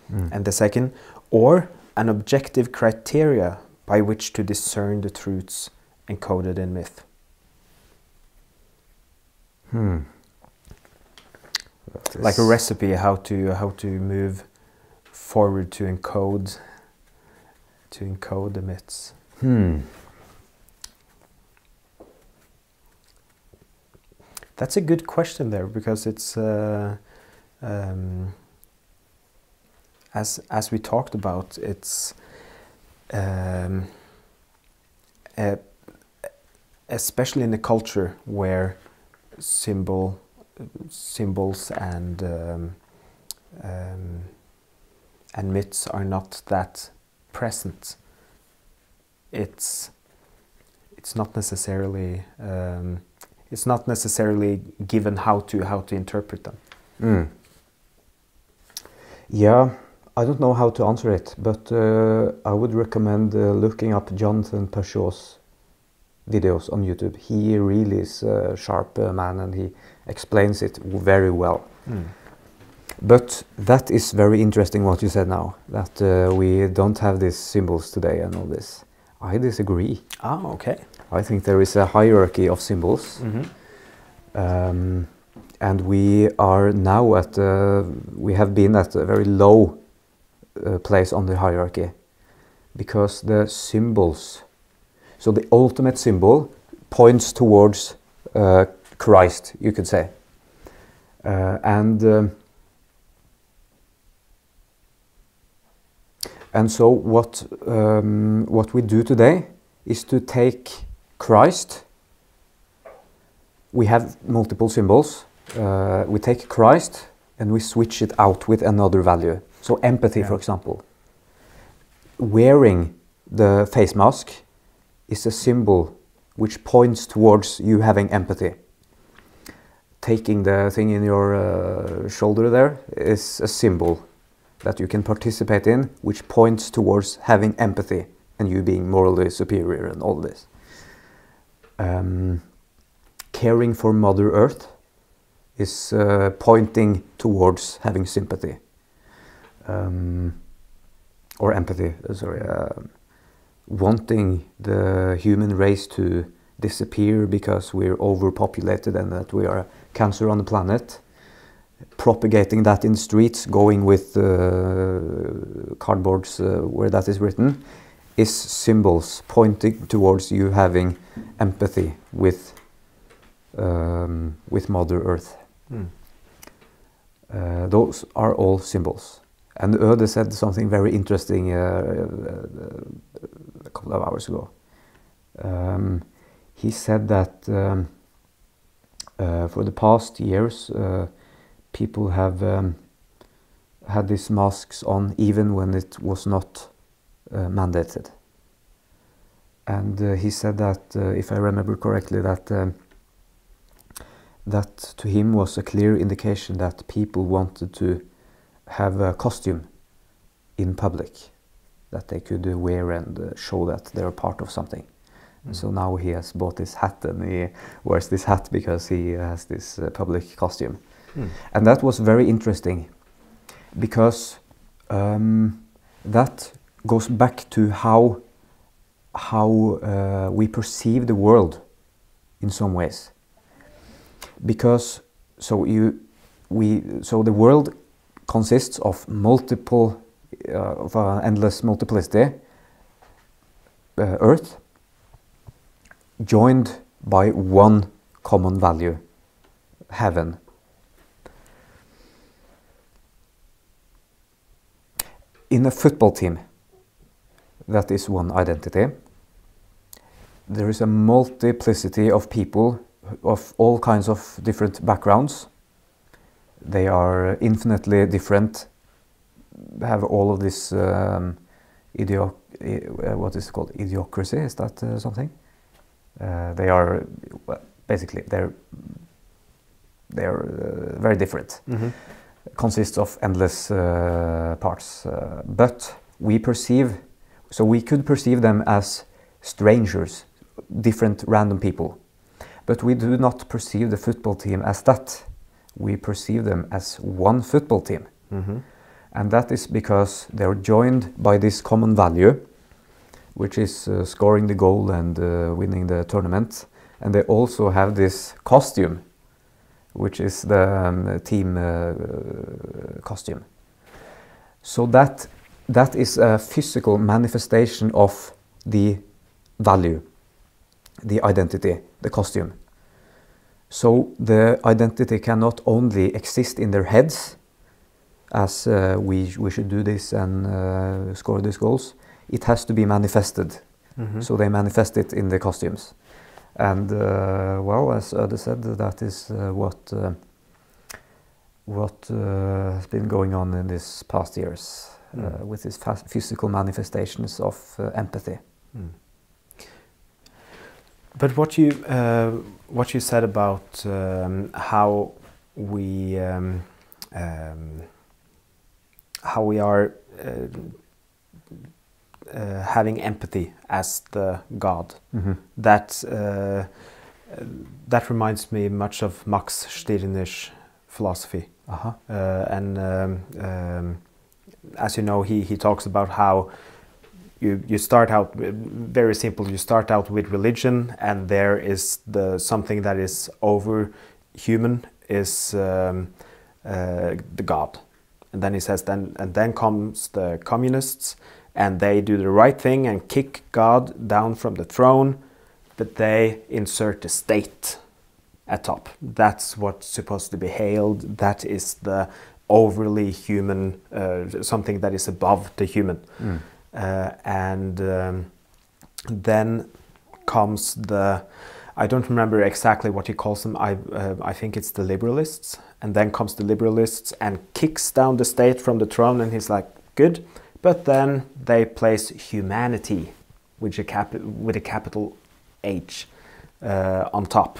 And the second, or an objective criteria by which to discern the truths encoded in myth? Like a recipe, how to move forward to encode the myths. That's a good question there, because it's as we talked about, it's especially in a culture where symbols and myths are not that present. It's not necessarily It's not necessarily given how to interpret them. Mm. Yeah, I don't know how to answer it, but I would recommend looking up Jonathan Pashaw's videos on YouTube. He really is a sharp man, and he explains it very well. Mm. But that is very interesting what you said now, that we don't have these symbols today and all this. I disagree. Ah, okay. I think there is a hierarchy of symbols. Mm-hmm. And we are now at, we have been at a very low place on the hierarchy, because the symbols, so the ultimate symbol points towards Christ, you could say. And so what we do today is to take Christ. We have multiple symbols. We take Christ and we switch it out with another value. So empathy, for example. Wearing the face mask is a symbol which points towards you having empathy. Taking the thing in your shoulder there is a symbol that you can participate in, which points towards having empathy and you being morally superior and all this. Caring for Mother Earth is pointing towards having sympathy. Or empathy, sorry. Wanting the human race to disappear because we're overpopulated and that we are a cancer on the planet. Propagating that in streets, going with cardboards where that is written, is symbols pointing towards you having empathy with Mother Earth. Mm. Those are all symbols. And Öde said something very interesting a couple of hours ago. He said that for the past years, people have had these masks on even when it was not mandated. And he said that, if I remember correctly, that to him was a clear indication that people wanted to have a costume in public that they could wear and show that they're part of something. Mm. So now he has bought this hat, and he wears this hat because he has this public costume. Mm. And that was very interesting, because that goes back to how we perceive the world in some ways. Because so the world consists of multiple of endless multiplicity, Earth, joined by one common value, heaven. In a football team, that is one identity. There is a multiplicity of people of all kinds of different backgrounds. They are infinitely different, have all of this what is it called? Idiocracy, is that something? They are, well, basically, they're very different. Mm-hmm. Consists of endless parts, but we could perceive them as strangers, different random people, but we do not perceive the football team as that. We perceive them as one football team. Mm-hmm. And that is because they're joined by this common value, which is scoring the goal and winning the tournament, and they also have this costume, which is the team costume. So that is a physical manifestation of the value, the identity, the costume. So the identity cannot only exist in their heads, as we should do this and score these goals. It has to be manifested. Mm-hmm. So they manifest it in the costumes. And well, as Öde said, that is what has been going on in these past years, with these physical manifestations of empathy. Mm. But what you said about how we are having empathy as the God, that reminds me much of Max Stirner's philosophy. And as you know, he talks about how you start out very simple. You start out with religion, and there is something that is over human is the God. And then he says, then comes the communists, and they do the right thing and kick God down from the throne, but they insert the state at top. That's what's supposed to be hailed. That is the overly human, something that is above the human. Then comes I don't remember exactly what he calls them. I think it's the liberalists. And then comes the liberalists and kicks down the state from the throne, and he's like, good. But then they place humanity with a capital H on top.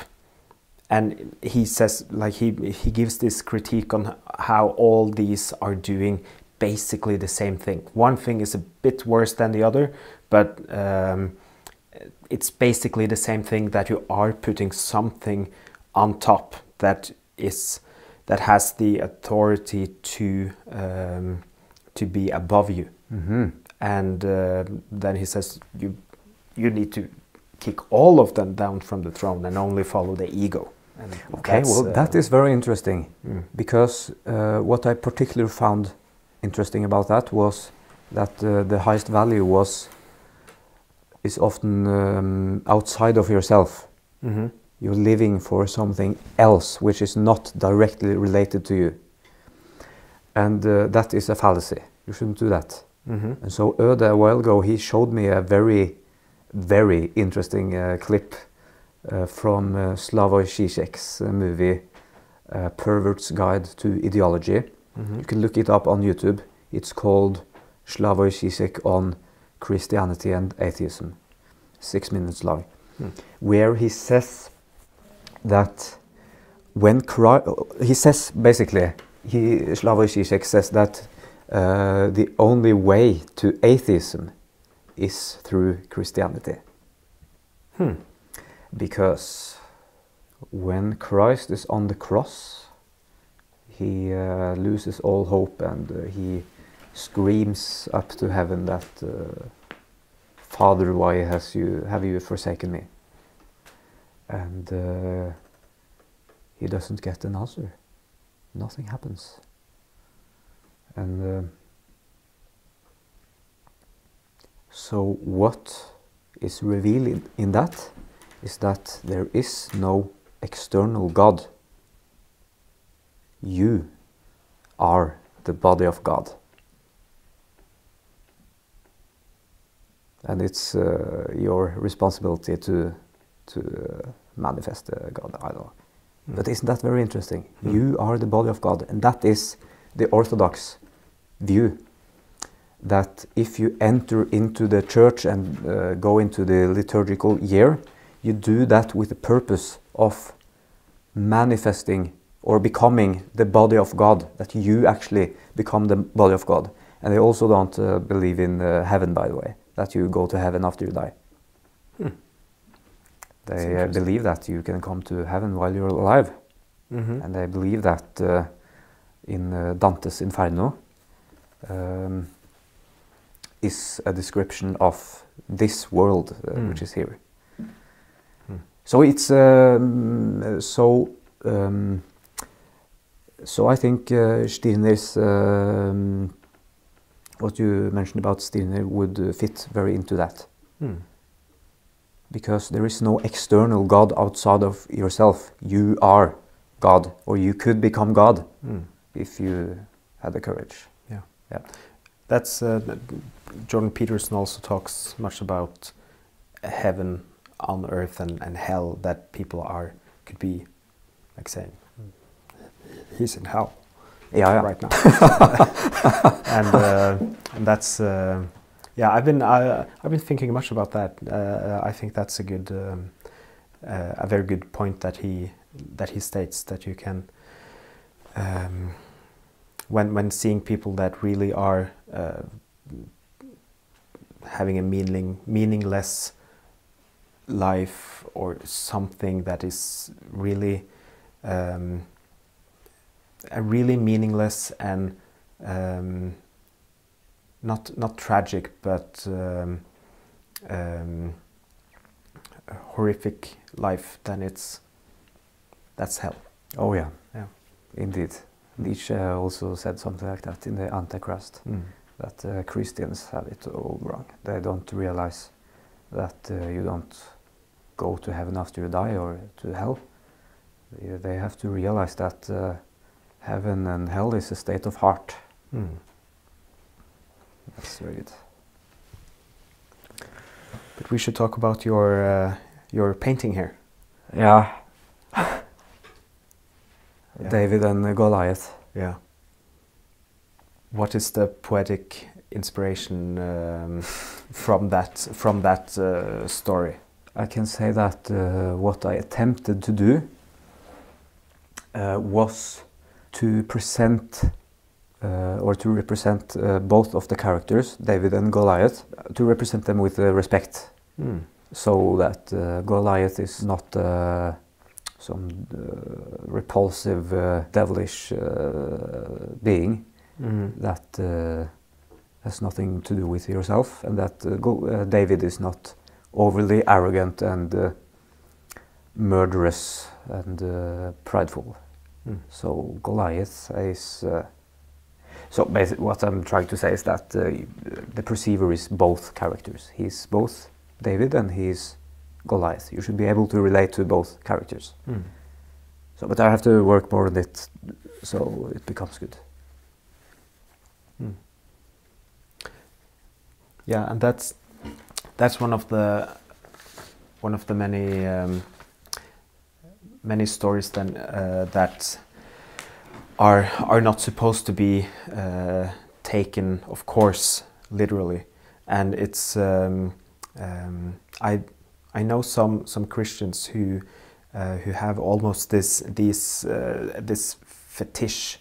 And he says, like, he gives this critique on how all these are doing basically the same thing. One thing is a bit worse than the other, but it's basically the same thing, that you are putting something on top that has the authority to be above you. And then he says you need to kick all of them down from the throne and only follow the ego. And okay, well, that is very interesting, because what I particularly found interesting about that was that the highest value is often outside of yourself. You're living for something else which is not directly related to you, and that is a fallacy. You shouldn't do that. And so Öde, a while ago, he showed me a very, very interesting clip from Slavoj Žižek's movie Pervert's Guide to Ideology. You can look it up on YouTube. It's called Slavoj Žižek on Christianity and Atheism. 6 minutes long. Where he says that Slavoj Žižek says that the only way to atheism is through Christianity. Because when Christ is on the cross, he loses all hope, and he screams up to heaven that Father, why have you forsaken me? And he doesn't get an answer. Nothing happens. And so what is revealed in that is that there is no external God. You are the body of God. And it's your responsibility to manifest God. I don't know. But isn't that very interesting? You are the body of God, and that is the Orthodox view, that if you enter into the church and go into the liturgical year, you do that with the purpose of manifesting or becoming the body of God, that you actually become the body of God. And they also don't believe in heaven, by the way, that you go to heaven after you die. They believe that you can come to heaven while you're alive. And they believe that in Dante's Inferno is a description of this world which is here. So it's so I think Stirner's what you mentioned about Stirner would fit very into that. Because there is no external God outside of yourself. You are God, or you could become God if you had the courage. Yeah. That's Jordan Peterson also talks much about heaven on earth and hell, that people could be like saying he's in hell right now. And that's I've been thinking much about that. I think that's a good a very good point that he states, that you can, when seeing people that really are having a meaningless life, or something that is really a really meaningless and not tragic, but horrific life, then that's hell. Oh yeah, Yeah, indeed. Nietzsche also said something like that in the Antichrist, that Christians have it all wrong. They don't realize that you don't go to heaven after you die, or to hell. They have to realize that heaven and hell is a state of heart. That's very good. But we should talk about your painting here. Yeah. Yeah. David and Goliath. Yeah. What is the poetic inspiration from that story? I can say that what I attempted to do was to present or to represent both of the characters, David and Goliath, to represent them with respect. So that Goliath is not some repulsive, devilish being that has nothing to do with yourself, and that David is not overly arrogant and murderous and prideful. So Goliath is... so basically what I'm trying to say is that the perceiver is both characters. He's both David and he's Goliath. You should be able to relate to both characters. So, but I have to work more on it so it becomes good. Yeah, and that's one of the many stories then that are not supposed to be taken, of course, literally. And it's I know some Christians who have almost this fetish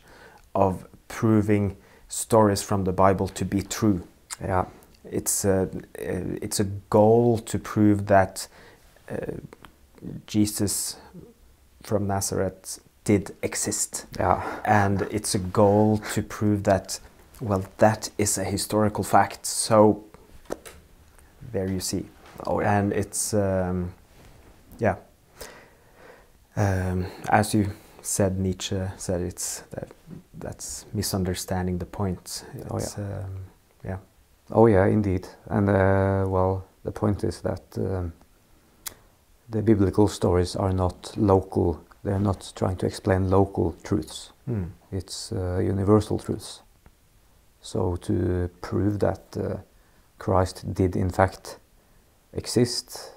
of proving stories from the Bible to be true. Yeah, it's a goal to prove that Jesus from Nazareth did exist. Yeah, and it's a goal to prove that, well, that is a historical fact. So there you see. Oh, yeah. And it's yeah. As you said, Nietzsche said, that's misunderstanding the point. It's, oh yeah. Yeah. Oh yeah, indeed. And well, the point is that the biblical stories are not local. They're not trying to explain local truths. It's universal truths. So to prove that Christ did in fact exist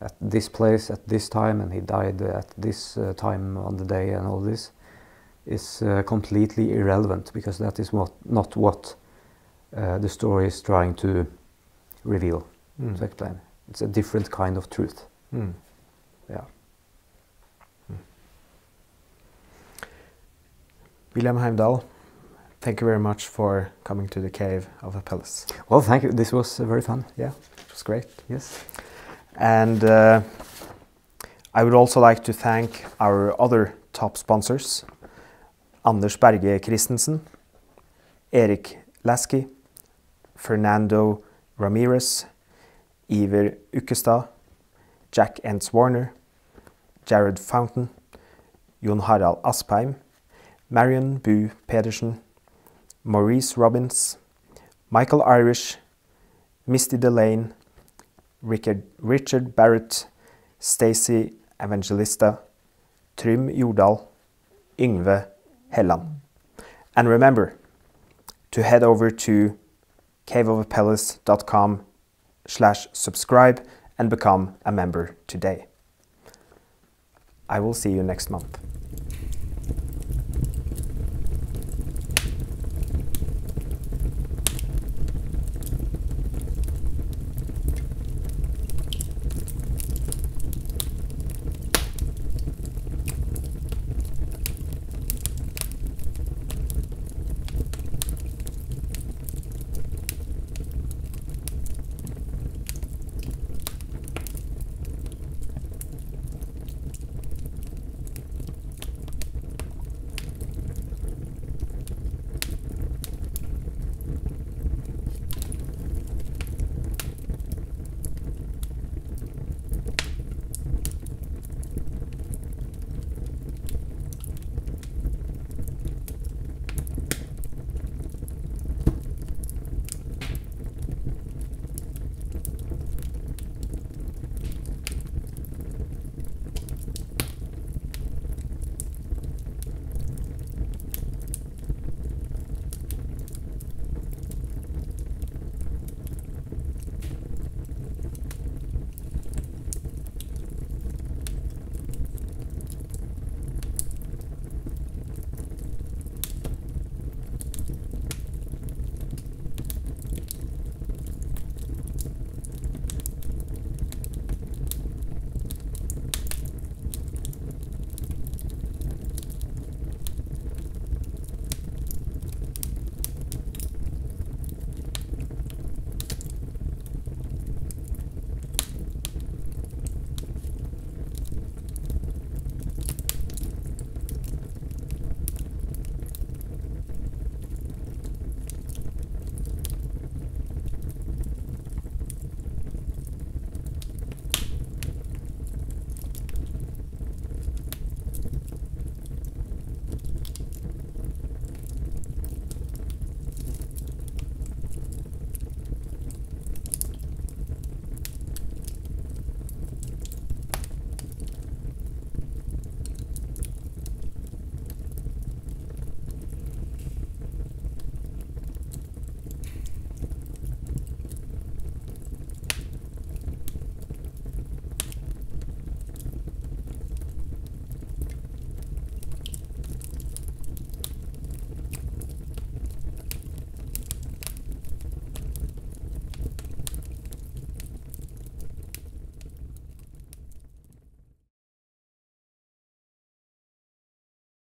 at this place, at this time, and he died at this time on the day, and all this is completely irrelevant, because that is not what the story is trying to reveal, to explain. It's a different kind of truth. Yeah. William Heimdal, thank you very much for coming to the Cave of Apelles. Well, thank you. This was very fun. Yeah, it was great. Yes. And I would also like to thank our other top sponsors: Anders Berge Christensen, Erik Lasky, Fernando Ramirez, Iver Ukkestad, Jack Entz Warner, Jared Fountain, Jon Harald Aspheim, Marion Bu Pedersen, Maurice Robbins, Michael Irish, Misty Delane, Richard Barrett, Stacy Evangelista, Trym Jordal, Yngve Helland. And remember to head over to caveofapelles.com/subscribe and become a member today. I will see you next month.